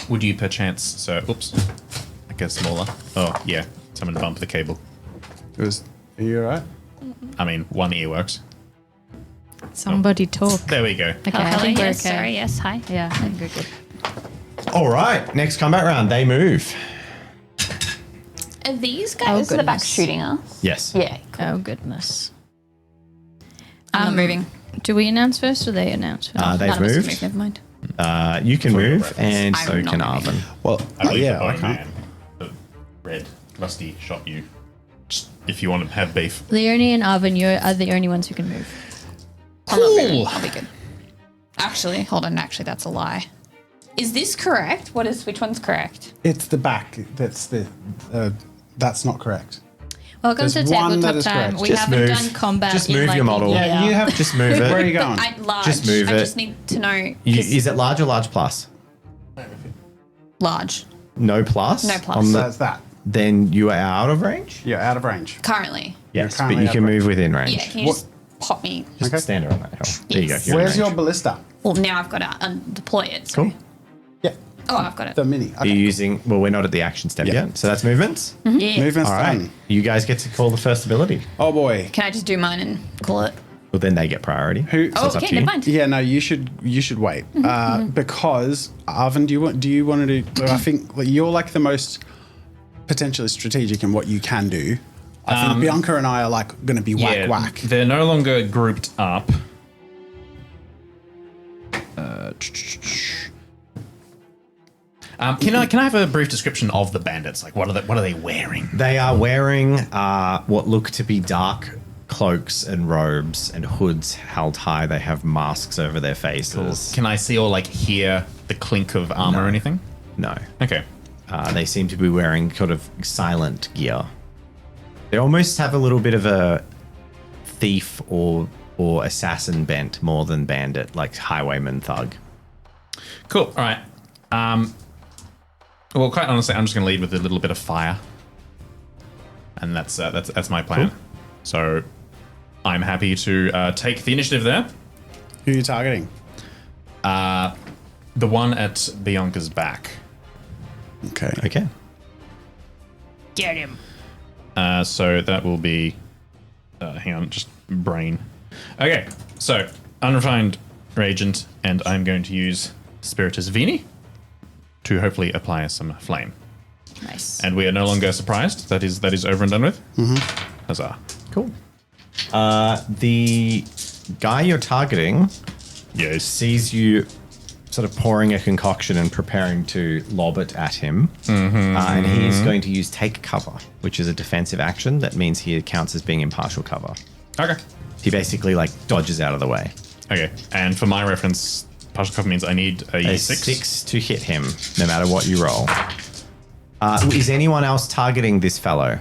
Would you perchance, so, oops, I guess smaller. Oh, yeah, someone bump the cable. Are you alright? I mean, one ear works. Somebody talk. There we go. Okay, Oh, I hello, think we're yes, okay. sorry, yes, hi. Yeah, I think we're good. All right, next combat round, they move. Are these guys at the back goodness. shooting us? Yes. Yeah. Oh goodness. I'm not moving. Do we announce first or they announce first? They've None of us can moved. move, never mind. You can move, reference. and I'm so not can moving. Arvin. Well, I believe yeah, the I bone can't. man, the red rusty shot you. Just if you want to have beef. Leonie and Arvin, you are the only ones who can move. I'm not moving. I'll be good. Actually, hold on. Actually, that's a lie. Is this correct? Which one's correct? It's the back. That's not correct. Welcome There's to one that Tabletop is Time. correct. We Just haven't move. done combat Just in move like your a model. year. Yeah, you have. Just move it. Where are you going? Large. Just move I it. just need to know. Is it large or large plus? Large. No plus? No plus. On the- That's that. then you are out of range? You're out of range. Currently. Yes, but currently you out can of range. move within range. Yeah. Can you What- just pop me? Just Okay. stand around that hill. There you go. Yes. you're in Where's your range. ballista? Well, now I've got to deploy it. So. Cool. Yeah, Oh, I've got it. the mini. Are you Okay. using, well, we're not at the action step Yeah. yet, so that's movements. Yeah. Movement's All right. done. You guys get to call the first ability. Oh boy. Can I just do mine and call it? Well, then they get priority. Who? Oh, it's up okay. to you. Never mind. Yeah, no, you should wait because Arvin, do you want to do? I think you're like the most potentially strategic in what you can do. I think Bianca and I are like going to be whack. They're no longer grouped up. Can I have a brief description of the bandits? Like, what are they wearing? They are wearing what look to be dark cloaks and robes and hoods held high. They have masks over their faces. Can I see or like hear the clink of armor or anything? No. Okay. They seem to be wearing sort of silent gear. They almost have a little bit of a thief or assassin bent more than bandit, like highwayman thug. Cool. All right. Well, quite honestly, I'm just going to lead with a little bit of fire, and that's my plan. Cool. So, I'm happy to take the initiative there. Who are you targeting? The one at Bianca's back. Okay. Okay. Get him. So that will be. Hang on, just brain. Okay, so unrefined reagent, and I'm going to use Spiritus Vini to hopefully apply some flame. Nice. And we are no longer surprised. That is over and done with. Huzzah! Cool. The guy you're targeting Yes. sees you sort of pouring a concoction and preparing to lob it at him. And he is going to use take cover, which is a defensive action. That means he counts as being in partial cover. Okay. He basically like dodges out of the way. Okay. And for my reference, partial cover means I need a A six. 6 to hit him, no matter what you roll. Is anyone else targeting this fellow?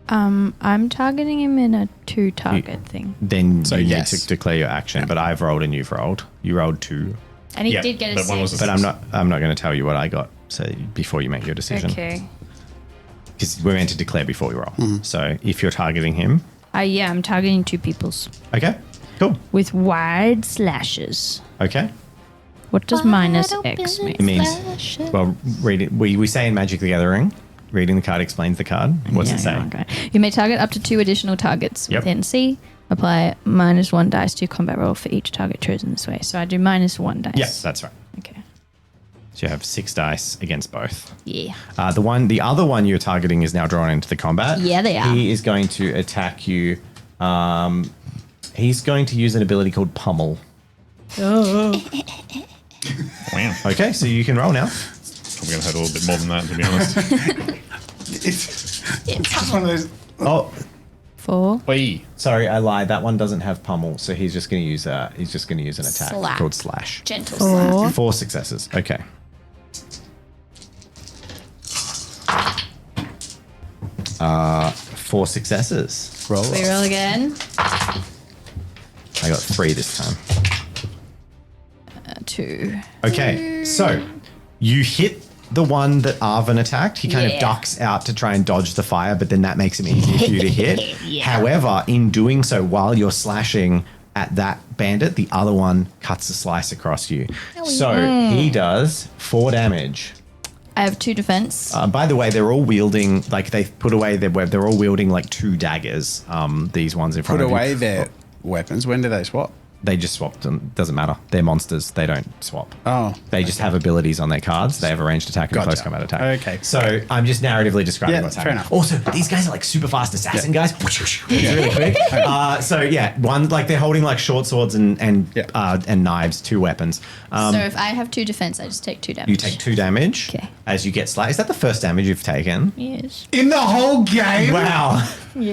I'm targeting him in a 2-target thing. Then So you yes. need to declare your action. But I've rolled and you've rolled. You rolled 2. And he Yeah, did get a but one was 6. a But I'm not going to tell you what I got. So before you make your decision, Okay. because we're meant to declare before we roll. So if you're targeting him, Yeah, I'm targeting 2 peoples okay, cool, with wide slashes. okay. What does minus X mean? It means, well, read it. We say in Magic the Gathering, reading the card explains the card. What's it say? Okay. You may target up to 2 additional targets Yep. within C. Apply -1 dice to your combat roll for each target chosen this way. So I do -1 dice. Yes, that's right. Okay. So you have 6 dice against both. Yeah. The other one you're targeting is now drawn into the combat. Yeah, they are. He is going to attack you. He's going to use an ability called Pummel. Wow. Okay, so you can roll now. Probably going to hurt a little bit more than that, to be honest. It's just one of those. Oh, 4. Wait. sorry, I lied. That one doesn't have pummel, so he's just going to use an attack Slap. called slash. Gentle slap. 4. 4 successes. Okay. Four successes. Roll. We roll again. I got 3 this time. 2. Okay, so you hit the one that Arvin attacked. He kind of ducks out to try and dodge the fire, but then that makes him easier for you to hit. However, in doing so, while you're slashing at that bandit, the other one cuts a slice across you. So he does 4 damage. I have 2 defense. By the way, they're all wielding, like they've put away their web. They're all wielding like 2 daggers. These ones in front Put of you. away their weapons. When do they swap? They just swapped them. Doesn't matter. They're monsters. They don't swap. Oh. They just have abilities on their cards. They have a ranged attack and a close combat attack. Okay. So I'm just narratively describing Yeah, what's fair happening. enough. Also, these guys are like super fast assassin guys. It's really quick. So yeah, one like they're holding like short swords and knives, 2 weapons. So if I have 2 defense, I just take 2 damage. You take 2 damage 'Kay. as you get slashed. Is that the first damage you've taken? Yes. In the whole game? Wow. We're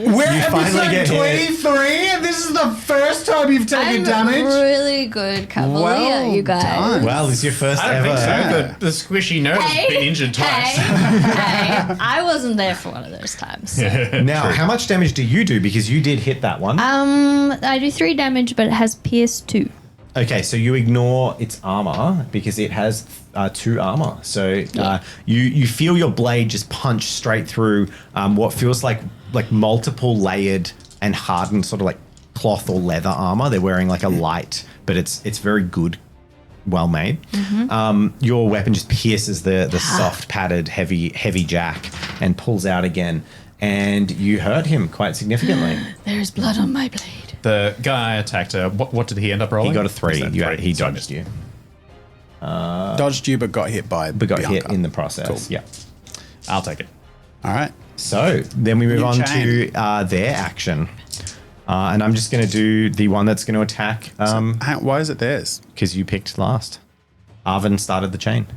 finally get episode hit. 23 and this is the first time you've taken I'm damage? really good cavalier, Well you guys. done. Well, this is your first I don't ever. think so. The squishy nerd has been injured twice. Hey, I wasn't there for one of those times. Now, how much damage do you do? Because you did hit that one. I do 3 damage, but it has pierce 2. Okay, so you ignore its armor because it has 2 armor. So you feel your blade just punch straight through what feels like multiple layered and hardened sort of like cloth or leather armor. They're wearing like a light, but it's very good, well made. Your weapon just pierces the soft padded heavy jack and pulls out again, and you hurt him quite significantly. There's blood on my blade. The guy attacked her. What did he end up rolling? He got a 3. He So I dodged missed. you, Dodged you but got hit by but got Bianca. hit in the process. Cool. Yeah. I'll take it. All right. So then we move New on chain. to their action. And I'm just going to do the one that's going to attack Why is it theirs? because you picked last. Arvin started the chain.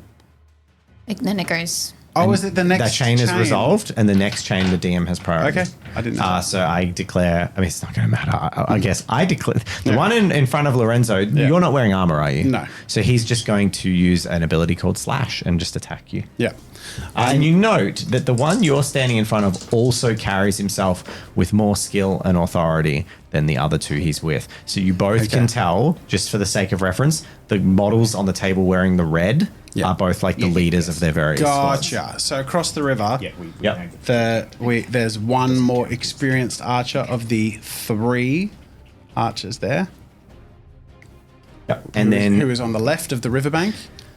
And then it goes. Oh, is it the next That chain is resolved, and the next chain the DM has priority. Okay, I didn't know that. So I declare, I mean, it's not going to matter. I guess I declare, the one in front of Lorenzo, you're not wearing armor, are you? No. So he's just going to use an ability called Slash and just attack you. Yeah. And you note that the one you're standing in front of also carries himself with more skill and authority than the other 2 he's with. So you both can tell, just for the sake of reference, the models on the table wearing the red are both like the leaders of their various squads. Gotcha. So across the river, Yep. there's one more experienced archer of the 3 archers there. Yep. And then who is on the left of the riverbank?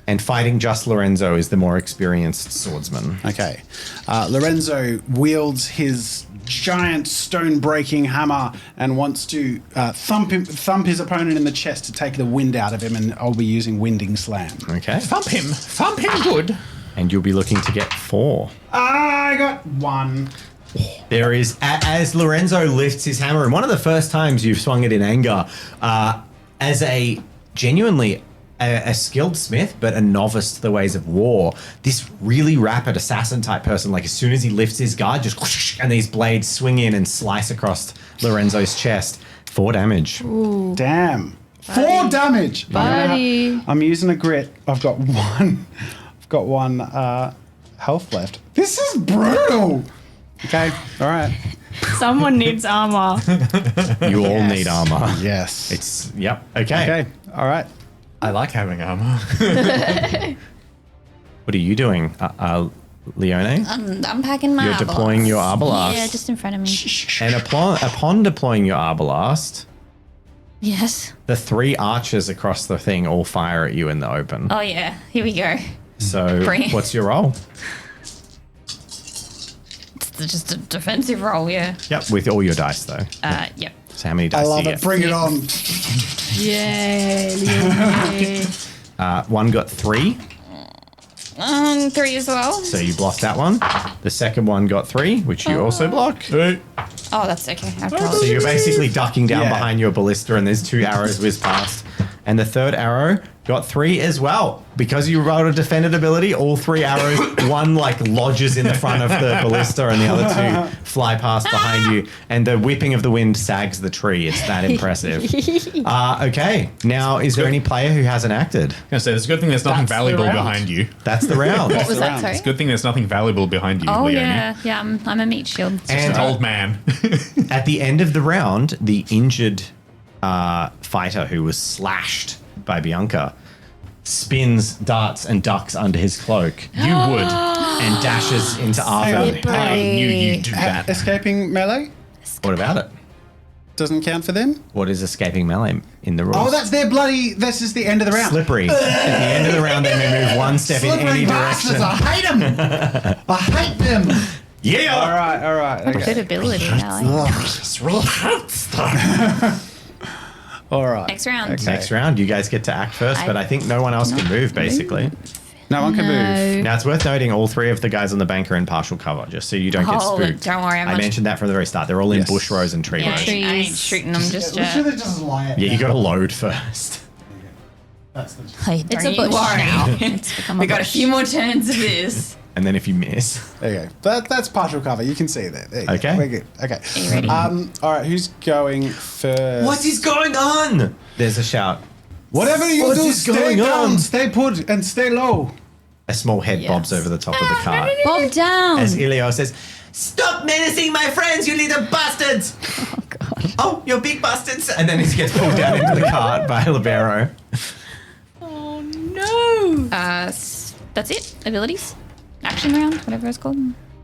and fighting just Lorenzo is the more experienced swordsman. Okay. Lorenzo wields his giant stone-breaking hammer and wants to thump his opponent in the chest to take the wind out of him, and I'll be using Winding Slam. Okay. Thump him good. And you'll be looking to get 4. I got 1. There is, as Lorenzo lifts his hammer, and one of the first times you've swung it in anger, as a genuinely a skilled smith, but a novice to the ways of war, this really rapid assassin type person, like as soon as he lifts his guard, just whoosh, and these blades swing in and slice across Lorenzo's chest. 4 damage. Ooh. Damn. 4 damage. Buddy. I'm using a grit. I've got 1. I've got 1 health left. This is brutal. Okay. All right. Someone needs armor. You all need armor. Yes. It's, yep. Okay. Okay. All right. I like having armor. What are you doing, Leone? I'm packing my You're arbalast. deploying your arbalast. Yeah, just in front of me. And upon deploying your arbalast, Yes. the 3 archers across the thing all fire at you in the open. Oh yeah. Here we go. So Bring it. what's your roll? It's just a defensive roll. Yeah. Yep, with all your dice though. Yep. So how many dice I do love you it. get? Bring it on. Yay. One got 3, 3 as well. so you blocked that one. The second one got 3, which you also block. So Oh, that's okay. After all. you're basically ducking down Yeah. behind your ballista, and there's 2 arrows whiz past. And the third arrow got 3 as well. Because you rolled a defended ability, all 3 arrows, one like lodges in the front of the ballista and the other 2 fly past behind you. And the whipping of the wind sags the tree. It's that impressive. Okay, now is there any player who hasn't acted? I was gonna say, it's a good thing there's nothing valuable behind you. That's the round. What was that? Sorry. It's a good thing there's nothing valuable behind you, Oh Leonie. yeah. I'm a meat shield. And An old man. at the end of the round, the injured fighter who was slashed by Bianca spins, darts, and ducks under his cloak You would. and dashes into Arthur. I knew you'd do that. Escaping melee What about it? doesn't count for them. What is escaping melee in the rules? Oh, that's their bloody. This is the end of the round. slippery. At the end of the round, they may move one step in any Slippery bastards! direction. I hate them. I hate them. Yeah. All right. Good Okay. ability. I like that. All right. Next round. Okay. Next round, you guys get to act first, but I think no one else can move, basically. No one can move. Now, it's worth noting all 3 of the guys on the bank are in partial cover, just so you don't get Oh, spooked. don't worry, I mentioned that from the very start. They're all in Yes. bush rows and tree Yeah, rows. I ain't shooting them just We yet. should have just lied. Yeah, you got to load first. That's the. Hey, It's don't a you bush worry. now. It's become we got a few more turns of this. And then if you miss, There you go. That's partial cover. You can see that. There you Okay. Go. We're good. Okay. Are you ready? All right. Who's going first? what is going on? There's a shout. Whatever you What do, is stay going down, on? stay put, and stay low. A small head bobs over the top of the cart Bob down. as Ilio says, "Stop menacing my friends, you little bastards!" Oh God! Oh, you big bastards! And then he gets pulled down into the cart by Libero. That's it. Abilities. Action round. Whatever it's called.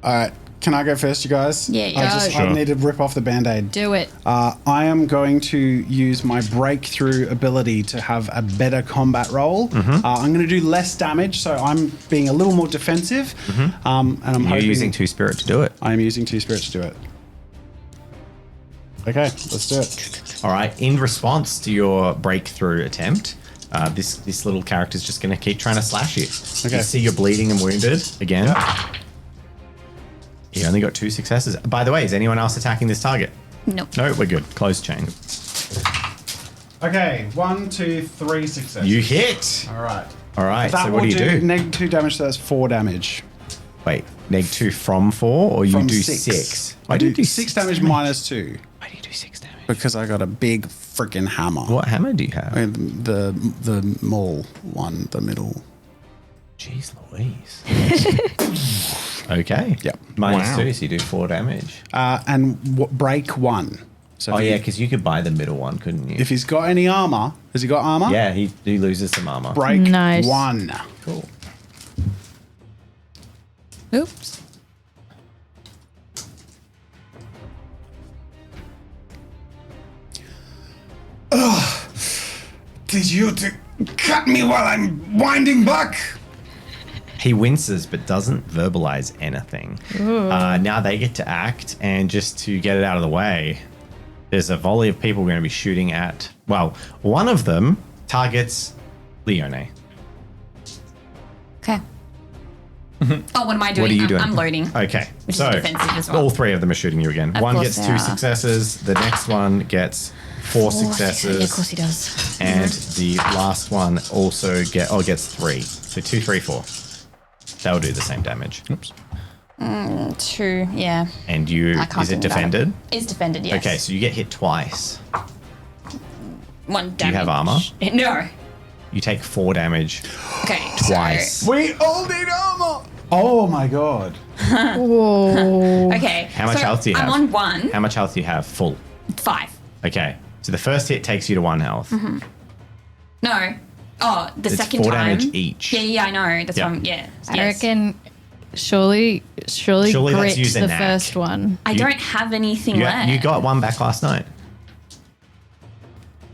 All right. Can I go first, you guys? Yeah, I go. need to rip off the band-aid. Do it. I am going to use my breakthrough ability to have a better combat roll. I'm going to do less damage, so I'm being a little more defensive. And I'm You're hoping using 2 spirit to do it. I am using 2 spirits to do it. Okay, let's do it. All right. In response to your breakthrough attempt, this little character is just going to keep trying to slash you. Okay. You see you're bleeding and wounded again. You only got 2 successes. By the way, is anyone else attacking this target? Nope. No, we're good. Closed chain. Okay, 1, 2, 3 successes. You hit. All right. All right. That So what do you do? -2 damage, so that's 4 damage. Wait, -2 from 4, or you From do 6. 6? I do 6 damage minus 2 Why do you do 6 damage? because I got a big freaking hammer. What hammer do you have? And the maul one, the middle. Jeez Louise. Okay. Yep. -2, so you do 4 damage. And break 1. So Oh if yeah, he- because you could buy the middle one, couldn't you? if he's got any armor, has he got armor? Yeah, he loses some armor. Break Nice. 1. Cool. Oops. Did you cut me while I'm winding back? He winces but doesn't verbalize anything. Now they get to act, and just to get it out of the way, there's a volley of people going to be shooting at. Well, one of them targets Leone. Okay. Oh, what am I doing? What are you doing? I'm loading. Okay, Which is so defensive as well. all 3 of them are shooting you again. Of One course gets they 2 are. successes. The next one gets 4 successes. Yeah, of course he does. And the last one also gets 3. So 2, 3, 4. They'll do the same damage. Oops. 2, yeah. And you I can't is it do that. defended? It's defended, yes. Okay, so you get hit twice. 1 damage. Do you have armor? No. You take 4 damage Okay. twice. We all need armor. Oh my god. Whoa. Okay. How much health do you have? I'm on 1. How much health do you have? Full. 5. Okay. So the first hit takes you to 1 health. No. Oh, the It's second 4 time. damage each. Yeah, I know. That's Yeah. what I'm, yeah. I yes. reckon surely Surely that's grit using the knack. first one. I don't have anything left. You got 1 back last night.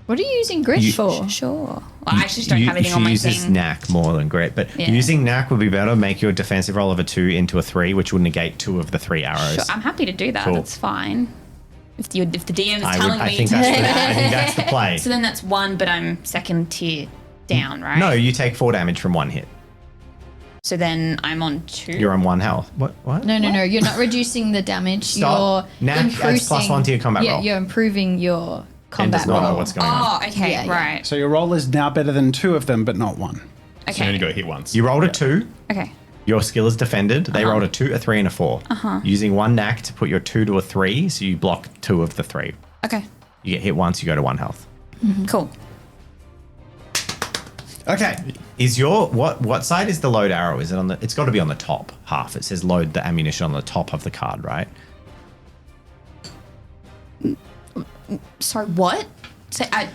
What are you using grit You- for? Sure. Well, I actually just don't have anything on my uses thing. knack more than grit, but Yeah. using knack would be better. Make your defensive roll of a 2 into a 3, which would negate 2 of the 3 arrows. Sure, I'm happy to do that. Cool. That's fine. If the DM is I telling me think to that's do the, that. I think that's the play. So then that's 1, but I'm second tier down, right? No, you take 4 damage from 1 hit. So then I'm on 2. You're on 1 health. What? No. You're not reducing the damage. Stop. You're Knack adds improving. +1 to your combat yeah, roll. you're improving your combat does not know roll. what's going on. Oh, okay, Yeah, yeah. right. So your roll is now better than 2 of them, but not 1. So you Okay. only got hit once. You rolled a 2. Okay. Your skill is defended. They rolled a 2, a 3, and a 4. Using one knack to put your 2 to a 3, so you block 2 of the 3. Okay. You get hit once, you go to 1 health. Cool. Okay. Is your what side is the load arrow? Is it on the? It's got to be on the top half. It says load the ammunition on the top of the card, right? Sorry, what?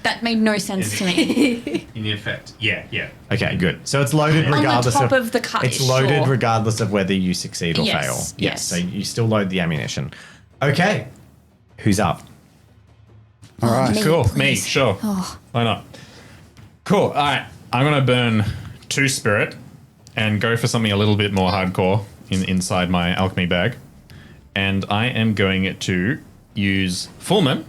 That made no sense to me. In the effect. Yeah. Okay, good. So it's loaded On the regardless top of the card, It's loaded sure. regardless of whether you succeed or Yes, fail. yes. So you still load the ammunition. Okay. Who's up? All right. Me, Cool. Me, please. sure. Why not? Cool. All right. I'm going to burn 2 spirit and go for something a little bit more hardcore inside my alchemy bag. And I am going to use Fulman,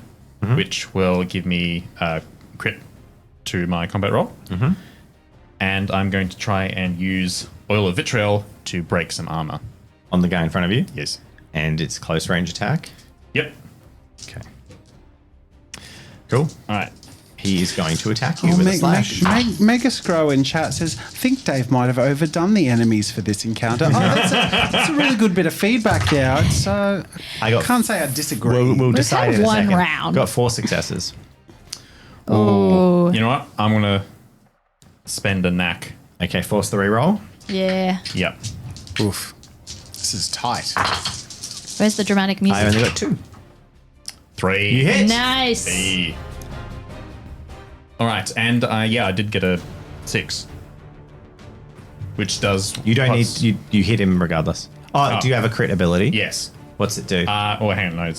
which will give me a crit to my combat roll. And I'm going to try and use Oil of Vitriol to break some armor. On the guy in front of you? Yes. And it's close range attack. Yep. Okay. Cool. All right. He is going to attack you Oh, with a slash. Mega Scrow in chat says, think Dave might have overdone the enemies for this encounter. Oh, that's a really good bit of feedback there. So I can't say I disagree. We'll decide had in a one second. round. Got 4 successes. Oh. You know what? I'm going to spend a knack. Okay, force the reroll. Yeah. Yep. Oof. This is tight. Where's the dramatic music? I only got 2. 3. You hit. Nice. 3. All right, and I did get a 6, which does. You don't plus- need you hit him regardless. Oh, do you have a crit ability? Yes. What's it do? Hang on, no. I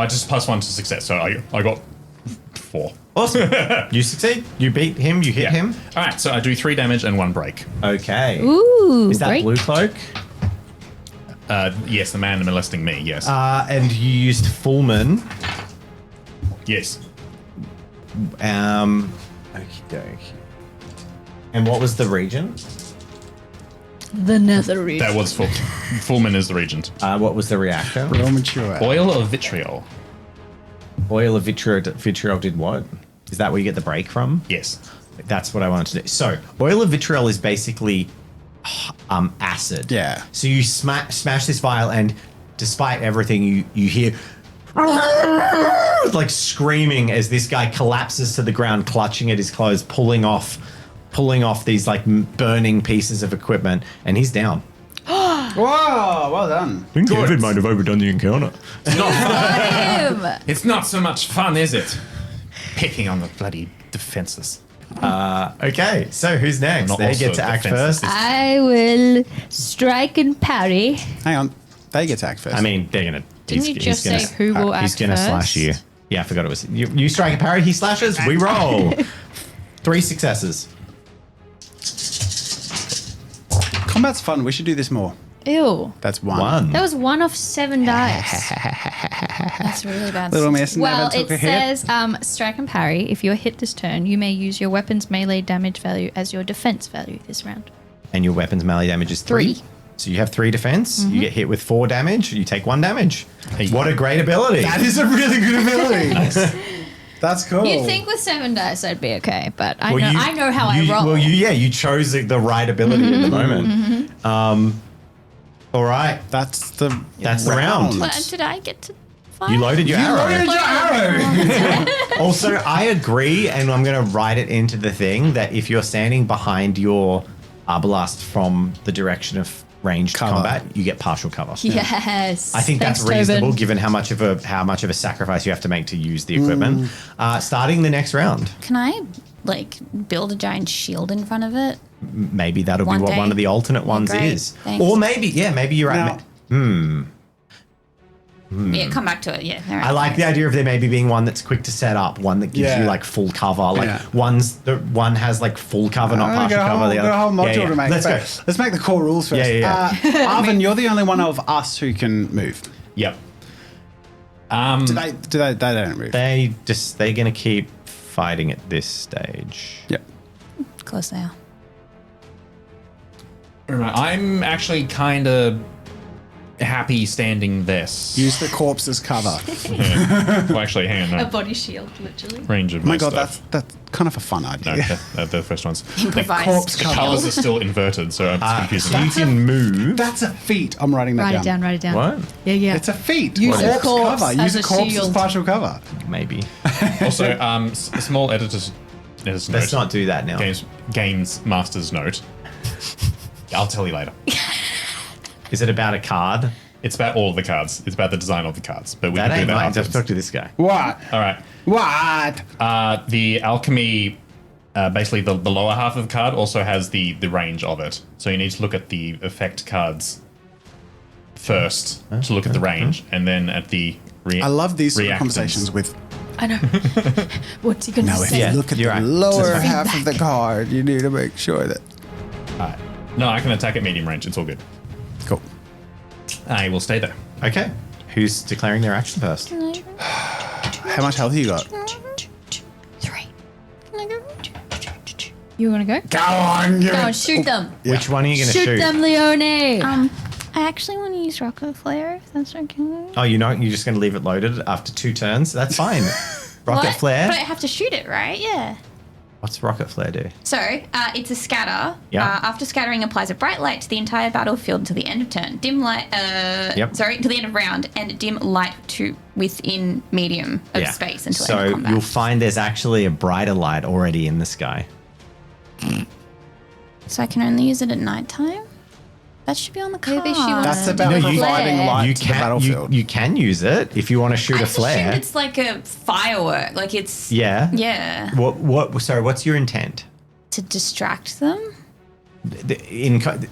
just +1 to success, so I got 4. Awesome. You succeed. You beat him. You hit him. All right, so I do 3 damage and 1 break. Okay. Ooh, Is that great. blue cloak? Yes, the man molesting me. Yes. And you used Fullman. Yes. Okie dokie. And what was the region? The nether region. That was Fullman is the regent. What was the reactor? Real mature. Oil of vitriol. Oil of vitriol did what? Is that where you get the break from? Yes. That's what I wanted to do. So, oil of vitriol is basically acid. Yeah. So you smash this vial, and despite everything, you hear like screaming as this guy collapses to the ground, clutching at his clothes, pulling off these like burning pieces of equipment, and he's down. Whoa, well done. I think David might have overdone the encounter. It's not so much fun, is it? Picking on the bloody defenseless. Okay, so who's next? Not They also get to act defenseless. first. I will strike and parry. Hang on. They get to act first. I mean, they're gonna. Didn't you just say who will He's act gonna first? slash you. Yeah, I forgot it was you. Strike a parry. He slashes. We roll. 3 successes. combat's fun. We should do this more. Ew. That's 1. 1. That was 1 of 7 dice. That's really bad. Little miss Well, never took it a hit. says strike and parry. If you're hit this turn, you may use your weapon's melee damage value as your defense value this round. And your weapon's melee damage is 3. 3. So you have 3 defense. You get hit with 4 damage. You take 1 damage. What a great ability! That is a really good ability. That's cool. You'd think with 7 dice I'd be okay, but I Well, I know how I roll. Well, you chose the right ability at the moment. All right, That's the round. But did I get to fire? You loaded your arrow. Loaded your arrow. Also, I agree, and I'm going to write it into the thing that if you're standing behind your Arbalast from the direction of ranged combat, you get partial cover. Yes. I think Thanks, that's reasonable, Tobin. given how much of a sacrifice you have to make to use the equipment. Starting the next round, Can I build a giant shield in front of it? maybe that'll One be what day. one of the alternate ones great. is, Thanks. or maybe you're right. Now- Yeah, come back to it. Yeah. all right. I like the idea of there maybe being one that's quick to set up, one that gives you like full cover. Like Yeah. one has like full cover, not partial cover. The Got a whole other, module to make. Let's go. but Let's make the core rules first. Yeah. Arvin, you're the only one of us who can move. Yep. Do they don't move. They're gonna keep fighting at this stage. Yep. Of course they are. Right, I'm actually kind of happy standing this. Use the corpse as cover. Well, actually, hang on. A No. body shield, literally. Range of Oh my my god, stuff. that's kind of a fun No, idea. the first ones. Improvise. corpse The cover. colours are still inverted, so it's confusing. So you can move. That's a feat. I'm writing that Write down. it down, write it down. What? Yeah. It's a feat. Use a corpse corpse cover. as Use a a corpse as shield. partial cover. Maybe. Also, a small editor's Let's note. not do that now. Games master's note. I'll tell you later. Is it about a card? It's about all of the cards. It's about the design of the cards. But we That can do ain't that mine. afterwards. Just talk to this guy. What? All right. What? The alchemy, basically the lower half of the card also has the range of it. So you need to look at the effect cards first to look at the range, and then at the I love these sort of reactants. conversations with. I know. What's he going to Now, if say? Yeah, you look at you're the right. lower Just half of the card, you need to make sure that. No, I can attack at medium range. It's all good. Cool. I will stay there. Okay. Who's declaring their action first? How much health you got? 3. You want to go? Go on, you. Go on, shoot them. Which one are you going to Shoot shoot? them, Leone. I actually want to use rocket flare, if that's okay. Oh, you're just going to leave it loaded after 2 turns? That's fine. Rocket What? flare? But I have to shoot it, right? Yeah. What's rocket flare do? So it's a scatter. Yeah. After scattering applies a bright light to the entire battlefield until the end of turn. Dim light. Yep. Sorry, to the end of round, and dim light to within medium of space until end of So combat. you'll find there's actually a brighter light already in the sky. So I can only use it at nighttime? That should be on the card. Maybe she wants That's to about No, you- providing flare. light You to the can battlefield. you can use it if you want to shoot I a just assume flare. it's like a firework. Like it's Yeah. yeah. What? Sorry. What's your intent? To distract them?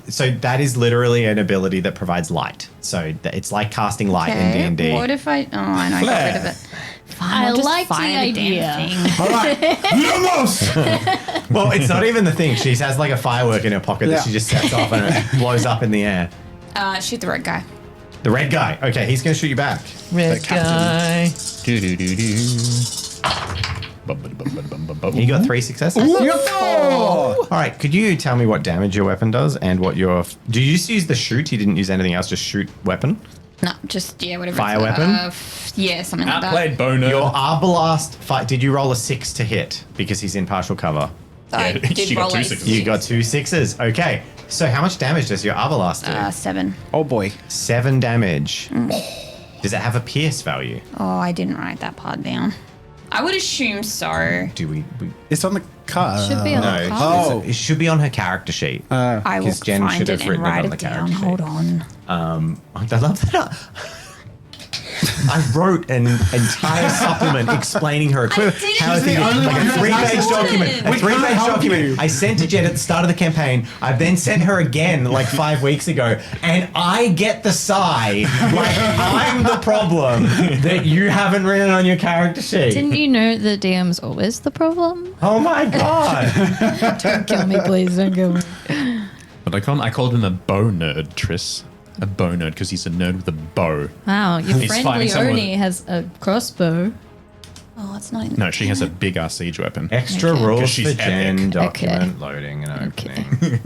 So that is literally an ability that provides light. So it's like casting light in D&D. What if I? Oh, I know. I got rid of it. Fine, I I'll just like the fire damn idea. thing. All right, Lumos! Well, it's not even the thing. She has like a firework in her pocket Yeah. that she just sets off and it blows up in the air. Shoot the red guy. The red guy. Okay, he's going to shoot you back. Red captain. guy. You got 3 successes. All right, could you tell me what damage your weapon does and what your... Do you just use the shoot? You didn't use anything else, just shoot weapon? No, just whatever. Fire it's, weapon? Yeah, something like that. Outplayed boner. Your Arbalast fight... Did you roll a 6 to hit because he's in partial cover? I Yeah, did she got roll 2 a sixes. You got 2 6s. Okay, so how much damage does your Arbalast do? 7. Oh boy. 7 damage. Does it have a pierce value? Oh, I didn't write that part down. I would assume so. Do we It's on the card. Should be on no, the card. Oh. it should be on her character sheet. I will 'Cause Jen find should it have and written it write on the it down. character sheet. Hold on. I love that. I wrote an entire supplement explaining her equipment. did. How She's I think the it's only like one a who has 3-page access to document. it. A We 3-page can't help document. you. I sent to Jen at the start of the campaign. I then sent her again like 5 weeks ago, and I get the sigh. Like I'm the problem that you haven't written on your character sheet. Didn't you know the DM's always the problem? Oh my god! Don't kill me, please. Don't kill me. But I called him a bow nerd, Triss. A bow nerd because he's a nerd with a bow. Wow, your He's friend fighting someone Leone has a crossbow. Oh, it's not in No, she has a big ass siege weapon. Extra Okay. rules 'Cause she's for Jen. epic. Document loading and opening.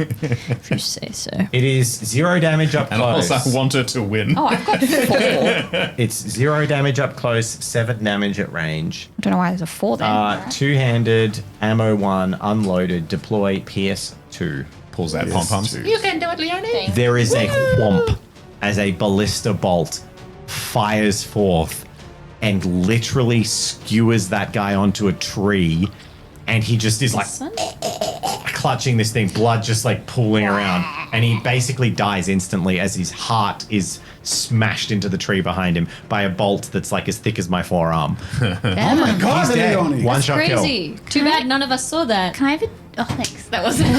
If you say so. It is 0 damage up And close. also, I want her to win. Oh, I've got 4. I It's 0 damage up close, 7 damage at range. don't know why there's a 4 then. Two-handed, ammo 1, unloaded, deploy, pierce 2. Pulls out pom poms. You can do it, Leonie. There is a whomp as a ballista bolt fires forth and literally skewers that guy onto a tree, and he just is like clutching this thing, blood just like pooling around, and he basically dies instantly as his heart is smashed into the tree behind him by a bolt that's like as thick as my forearm. Oh my god, He's dead. Leone. One shot kill. Crazy. Too bad none of us saw that. Can I have a... Oh, thanks. That wasn't...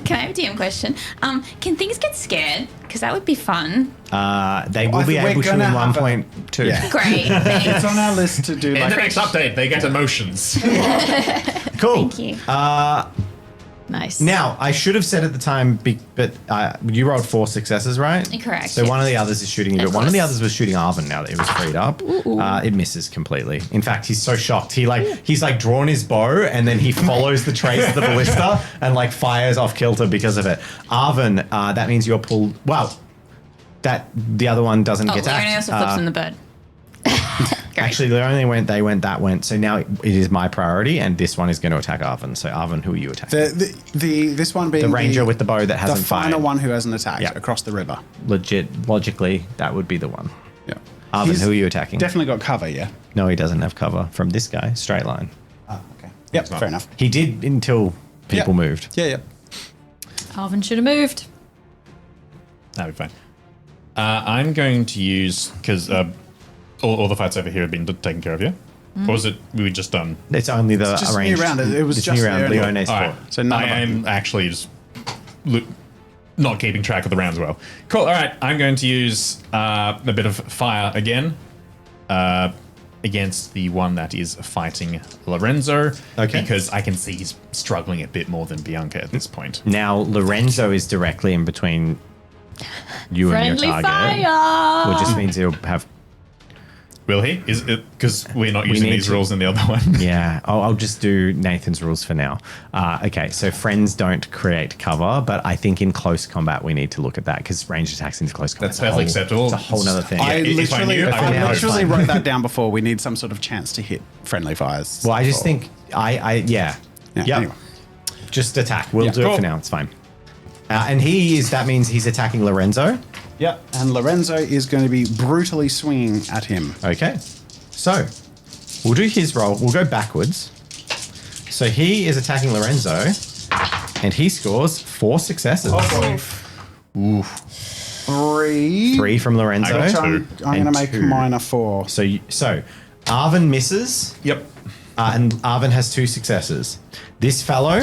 Can I have a DM question? Can things get scared? Because that would be fun. They will I be think we're able to gonna in have a- 1.2. Yeah. Great. Thanks. It's on our list to do In like the next update, they get emotions. Cool. Thank you. Nice. Now, I should have said at the time, but you rolled 4 successes, right? Correct, So one of the yes. others is shooting you, Of but one of the course. others was shooting Arvin now that it was freed up. It misses completely. In fact, he's so shocked. He's like drawn his bow and then he follows the trace of the ballista and like fires off kilter because of it. Arvin, that means you're pulled. Well, That the other one doesn't get Leonie attacked. also flips in the bed. Actually, they only went. They went. That went. So now it is my priority, and this one is going to attack Arvin. So Arvin, who are you attacking? This one being The ranger with the bow that the hasn't final fired. one who hasn't attacked Yep. across the river. Logically, that would be the one. Yeah. Arvin, He's who are you attacking? Definitely got cover, yeah. No, he doesn't have cover from this guy. Straight line. Oh, okay. Yep, fair enough. He did until people Yep. moved. Yeah, yeah. Alvin should have moved. That'll be fine. I'm going to use, because all the fights over here have been taken care of, yeah? Or was it we were just done? It's only the It's just a new arranged. round. It was it's just new round. the early one. Leone's All fought. right. So none I of them. am actually just not keeping track of the rounds well. Cool. All right. I'm going to use a bit of fire again against the one that is fighting Lorenzo. Okay. Because I can see he's struggling a bit more than Bianca at this point. Now Lorenzo is directly in between you and Friendly your target, fire. which just means he'll have. Will he? Is it because we're not We using need these to- rules in the other one? Yeah, I'll just do Nathan's rules for now. Okay, so friends don't create cover, but I think in close combat we need to look at that because ranged attacks into close combat. That's perfectly acceptable. It's a whole nother thing. I if I knew, I would now literally it's fine. wrote that down before. We need some sort of chance to hit friendly fires. Well, I just think yeah. Yep. Anyway. Just attack. We'll Yeah. do it Cool. for now. It's fine. And that means he's attacking Lorenzo. Yep. And Lorenzo is going to be brutally swinging at him. Okay. So, we'll do his roll. We'll go backwards. So he is attacking Lorenzo, and he scores 4 successes. Three. 3 from Lorenzo. Which I'm going and to make 2. mine a 4. So Arvin misses. Yep. And Arvin has 2 successes. This fellow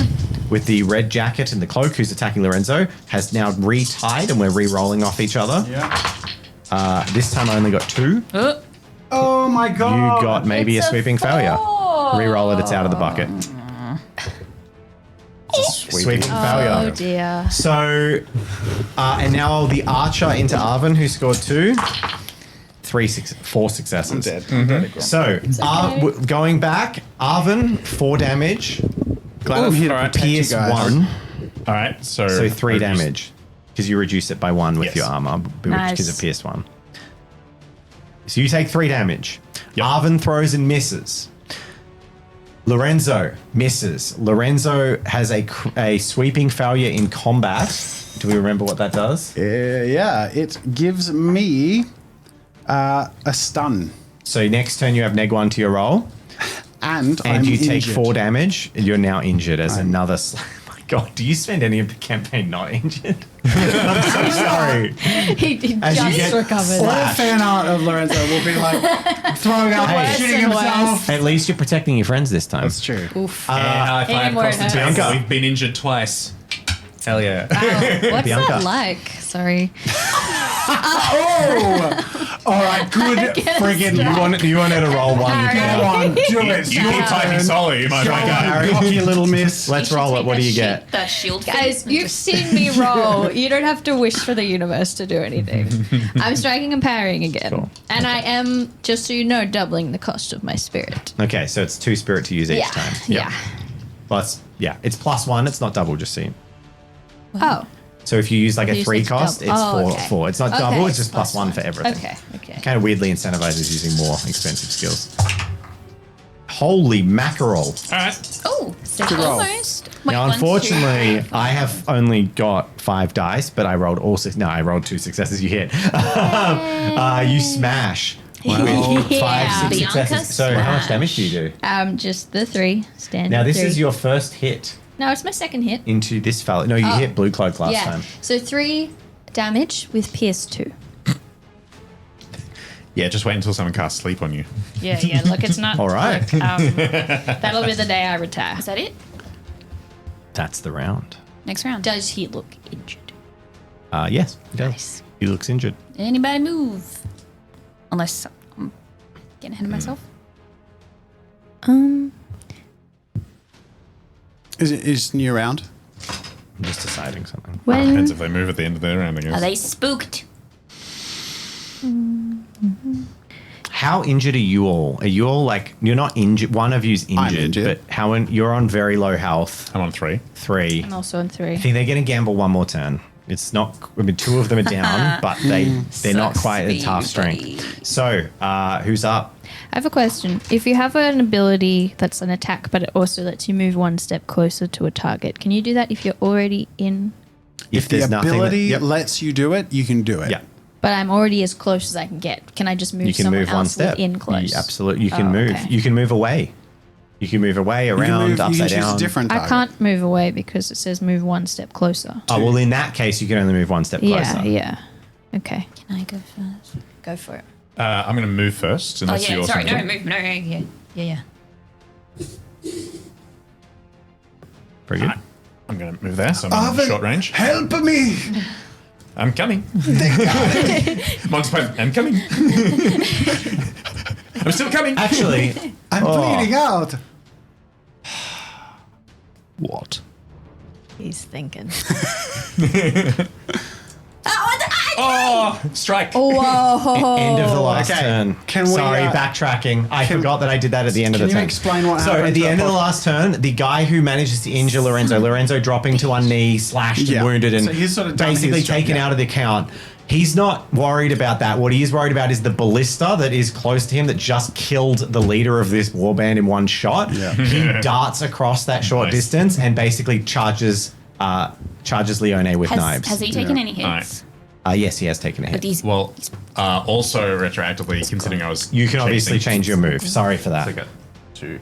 with the red jacket and the cloak who's attacking Lorenzo has now retied, and we're re-rolling off each other. Yeah. This time I only got 2. Oh my You god. got maybe It's a a sweeping 4. failure. Re-roll it, it's out of the bucket. Sweeping failure. Oh dear. So, and now the archer into Arvin, who scored 2. 4 successes. I'm dead. I'm dead again. So, going back, Arvin, 4 damage. Glad I'm here to protect you Pierce guys. 1, All right. So 3 damage. Because you reduce it by 1 with Yes. your armor, Nice. because of Pierce 1. So you take 3 damage. Yep. Arvin throws and misses. Lorenzo misses. Lorenzo has a sweeping failure in combat. Do we remember what that does? Yeah, it gives me a stun. So next turn you have neg 1 to your roll, And and I'm you take injured. 4 damage. You're now injured as another. My God, do you spend any of the campaign not injured? I'm so sorry. He As you just get recovered. All fan art of Lorenzo will be like throwing up, Hey. shooting Worse and himself. At least you're protecting your friends this time. That's true. Oof. and high five and where across the it table. hurts. We've been injured twice. Hell yeah. Wow. What's Bianca. that like? Sorry. All right, good friggin' You wanted to roll 1. Go on, do it. You keep typing solo, you might Go find on, out. cocky little miss. Let's roll it. What do you get? That shield thing Guys, and you've just- seen me roll. You don't have to wish for the universe to do anything. I'm striking and parrying again. Cool. And I am, just so you know, doubling the cost of my spirit. Okay, so it's 2 spirit to use each time. Yep. Yeah. Plus, it's +1. It's not double, just so you. Oh. So if you use like a You 3 said cost, double. it's Oh, 4. okay. 4. It's not Okay. double. It's just Plus +1 for everything. Okay. Kind of weirdly incentivizes using more expensive skills. Holy mackerel! All right. Oh, roll. almost. Wait, Now, 1, 2, unfortunately, 5. I have only got 5 dice, but I rolled all 6. No, I rolled 2 successes. You hit. You smash. With 5, 6 Bianca successes. So how much damage do you do? Just the 3. Standard Now, this 3. is your first hit No, it's my second hit. into this fellow. No, you Oh. hit Blue Cloak last yeah. time. So 3 damage with Pierce 2. Yeah, just wait until someone casts sleep on you. Yeah, look, it's not. All right. Like, that'll be the day I retire. Is that it? That's the round. Next round. Does he look injured? Yes, he does. Nice. He looks injured. Anybody move? Unless I'm getting ahead of myself. Is it new round? I'm just deciding something. Depends if they move at the end of their round, I guess. Are they spooked? How injured are you all? Are you all like, you're not injured? One of you's I'm injured, injured. but you're on very low health. I'm on 3. 3. I'm also on 3. I think they're going to gamble one more turn. It's not. I mean, 2 of them are down, but they're not quite at half strength. So, who's up? I have a question. If you have an ability that's an attack, but it also lets you move 1 step closer to a target, can you do that if you're already in? If the there's nothing ability lets you do it, you can do it. Yeah. But I'm already as close as I can get. Can I just move You can someone move 1 else step. within close? Absolutely. You can move. okay. You can move away. You can move away, around, you can upside choose down. a different I target. can't move away because it says move 1 step closer. Oh, well, in that case, you can only move 1 step closer. Yeah. Okay. Can I go first? Go for it. I'm going to move first. Oh, Unless yeah. you also Sorry. No, want to. move. No, yeah. Very good. I'm going to move there, so I'm in short range. Help me! I'm coming. Monks point, I'm coming. I'm still coming. Actually, I'm bleeding out. What? He's thinking. Oh, strike. Whoa. end of the last Okay. turn. Can we, Sorry, uh, backtracking. I forgot that I did that at the end of the Can you turn. explain what So happened? at the to end of that the last turn, the guy who manages to injure Lorenzo dropping to one knee, slashed Yeah. and wounded, and So he's sort of done basically his job, taken yeah. out of the count. He's not worried about that. What he is worried about is the ballista that is close to him that just killed the leader of this warband in one shot. Yeah. He darts across that short Nice. distance and basically charges Leone with knives. Has he taken any hits? Yes, he has taken a hit. But these Well, also retroactively, considering I was. You can obviously chasing- change your move. Sorry for that. Click it to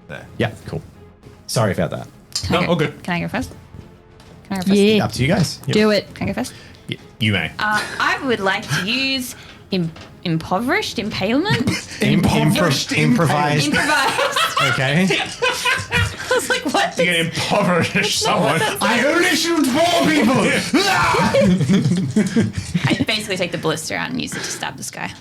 there. Yeah, cool. Sorry about that. No, all good. Can I go first? Can I go first? Yeah. Up to you guys. Yep. Do it. Can I go first? Yeah, you may. I would like to use impoverished impalement. Impoverished improvised. Improvised. Okay. I was like, what? You can impoverish someone. I only shoot 4 people! I basically take the ballista out and use it to stab this guy.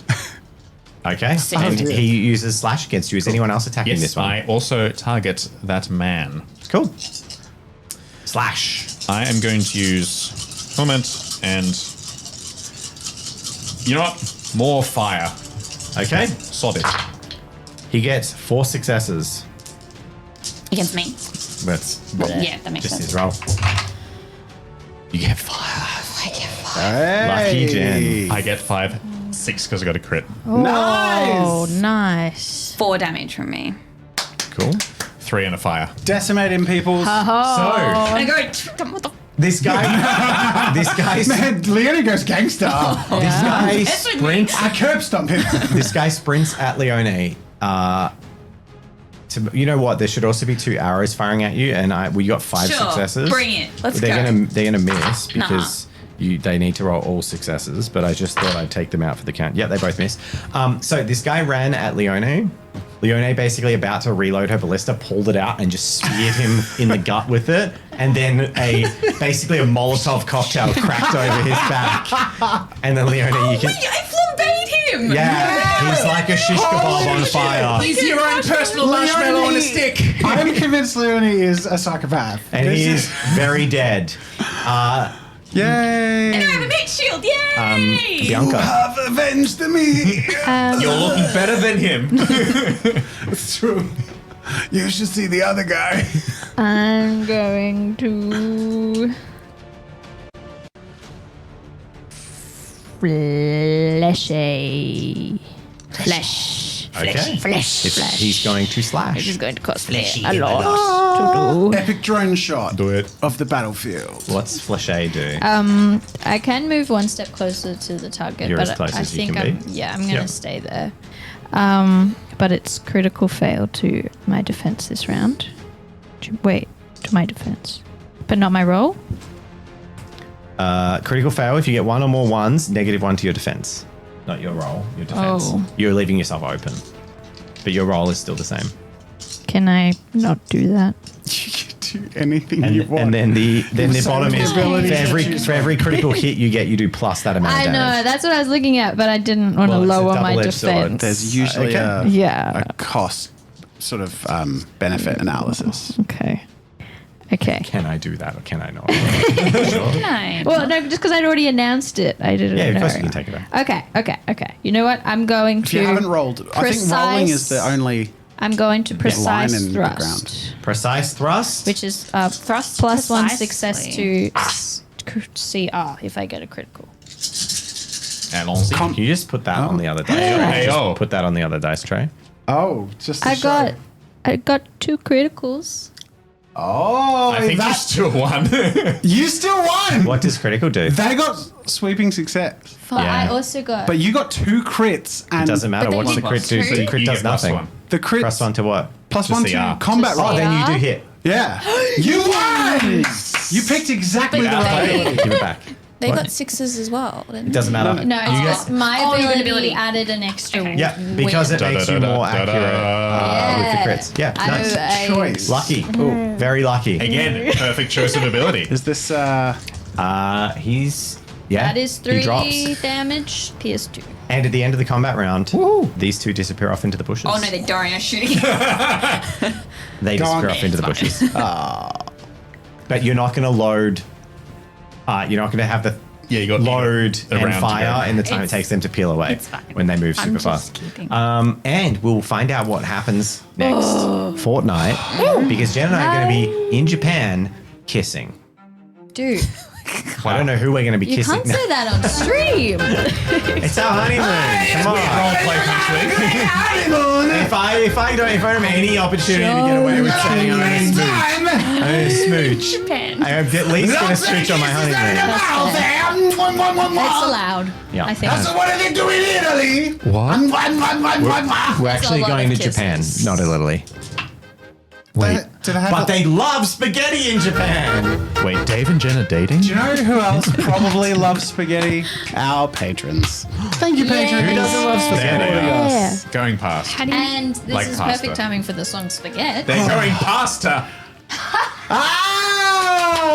Okay. And dear. he uses slash against you. Is anyone else attacking Yes, this one? I also target that man. Cool. Slash. I am going to use moment and you know what? More fire. Okay. Sod it. He gets 4 successes. against me. That's Yeah, that makes just sense. his roll. You get 5. Hey. Lucky Jen. I get 5, 6 because I got a crit. Oh, nice. 4 damage from me. Cool. 3 and a fire. Decimating people. So I go, what the this guy, Man, Leone goes gangster. this guy sprints. I curb stomp him. This guy sprints at Leone. You know what? There should also be 2 arrows firing at you, and we got 5 Sure, successes. bring it. Let's they're go. They're gonna miss because they need to roll all successes. But I just thought I'd take them out for the count. Yeah, they both miss. So this guy ran at Leone. Leone basically about to reload her ballista, pulled it out and just speared him in the gut with it, and then basically a Molotov cocktail cracked over his back. And then Leone, you can. I flambéed him! Yeah, he's like a shish kebab on fire. He's your own personal marshmallow on a stick. I'm convinced Leone is a psychopath. And he is very dead. Yay! And I have a mate shield, yay! Bianca. Have avenged me. You're looking better than him. It's true. You should see the other guy. I'm going to flesh. Okay. Flesh. He's going to slash. Which is going to cost me a lot to Epic drone shot Do it. of the battlefield. What's Flechet do? do. I can move 1 step closer to the target, You're but as close I as you think can I'm be. I'm gonna Yep. stay there. But it's critical fail to my defense this round. To my defense, but not my roll. Critical fail if you get 1 or more 1s, -1 to your defense. Not your roll, your defense. Oh. You're leaving yourself open. But your roll is still the same. Can I not do that? You can do anything you want. And then the bottom is ability for every critical hit you get, you do plus that amount of I damage. know that's what I was looking at, but I didn't want to Well, it's a lower my double-edged sword. defense. There's usually Okay. Yeah. a cost sort of benefit analysis. Okay. Can I do that or can I not? Nice. Well, no, just because I'd already announced it, I didn't. Yeah, of know. course you can take it back. Okay. You know what? I'm going If to. you haven't rolled, I think rolling is the only I'm going to precise line in the thrust, ground. Precise thrust. which is Thrust plus 1 precisely. success to CR if I get a critical. Allons-y. Can you just put that on the other dice tray? Hey, Just oh. put that on the other dice tray. Oh, just to show. I got 2 criticals. Oh, I think you still won. you still won. What does critical do? They got sweeping success, But Yeah. I also got. but you got 2 crits and Doesn't matter. But What's then the you crit got do? two. The crit You does get plus nothing. one. the crit Plus 1 to what? plus To 1 CR. to combat To roll. Oh, then you CR? do hit. Yeah, you won. You picked exactly the right ability. Give it back. They What? got 6s as well. It doesn't matter. No, You it's get- my Oh, your ability, ability. added an extra. Yeah, because it makes you more Da-da-da-da-da-da. accurate with the crits. Yeah, I nice. know, I- Choice. Lucky. Ooh, very lucky. Again, perfect choice of ability. Is this He's yeah. That is He 3 drops. damage, PS2. And at the end of the combat round, these 2 disappear off into the bushes. Oh no, they don't. I'm shooting. They Go disappear on. off into the bushes. But you're not going to load. You're not going to have the Yeah, you got load a and round to fire go. in the time it It's- takes them to peel away it's fine. when they move I'm super just fast. kidding. And we'll find out what happens next fortnight because Jen and I are going to be in Japan kissing. Dude, I don't know who we're going to be you kissing. can't say that on stream. It's our honeymoon. Come on. Roleplay next week. If I don't have any opportunity to get away with saying I'm going to smooch, I'm at least going to smooch on my honeymoon. It's allowed. Yeah. I think. what do they do in Italy? What? We're actually a lot going of to Japan, kisses. not Italy. Wait, did I have But they love spaghetti in Japan. Wait, Dave and Jen are dating? Do you know who else probably loves spaghetti? Our patrons. Thank you, patrons. Who doesn't love spaghetti? Yeah. Going past. And this Like is pasta. perfect timing for the song Spaghetti. They're going past her.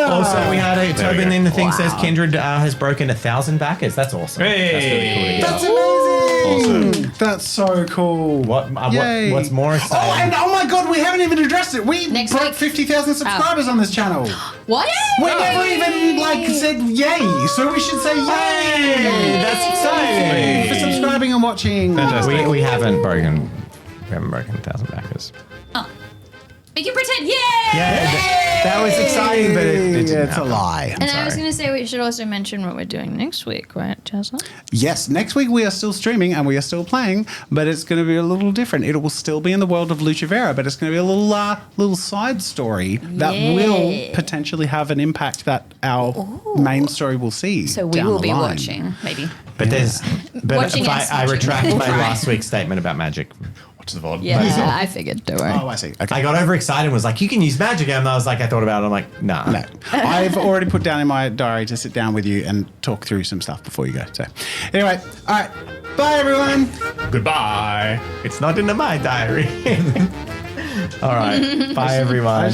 Also, we had a There we Tobin go. in the thing says Kindred has broken 1,000 backers. That's awesome. That's really cool to Hey. hear. That's amazing. That's so cool. Yay. What's more exciting? Oh, and oh my god, we haven't even addressed it. We Next broke week. 50,000 subscribers on this channel. What? We never even said yay, so we should say yay. That's exciting. For subscribing and watching. Fantastic. We haven't broken 1,000 backers. We can pretend. Yay! Yeah, that was exciting, but it didn't It's a happen. lie. And I was going to say we should also mention what we're doing next week, right, Jasmine? Yes, next week we are still streaming and we are still playing, but it's going to be a little different. It will still be in the world of LUCEVERA, but it's going to be a little side story that will potentially have an impact that our main story will see. So we down will the be line. watching, maybe. But Watching us I watching. retract We'll my try. last week's statement about magic. Watch the VOD. Yeah, I figured. Don't worry. Oh, I see. Okay. I got overexcited and was like, you can use magic. And I was like, I thought about it. I'm like, nah. No. I've already put down in my diary to sit down with you and talk through some stuff before you go. So, anyway, all right. Bye, everyone. Goodbye. It's not in my diary. All right. Bye, everyone.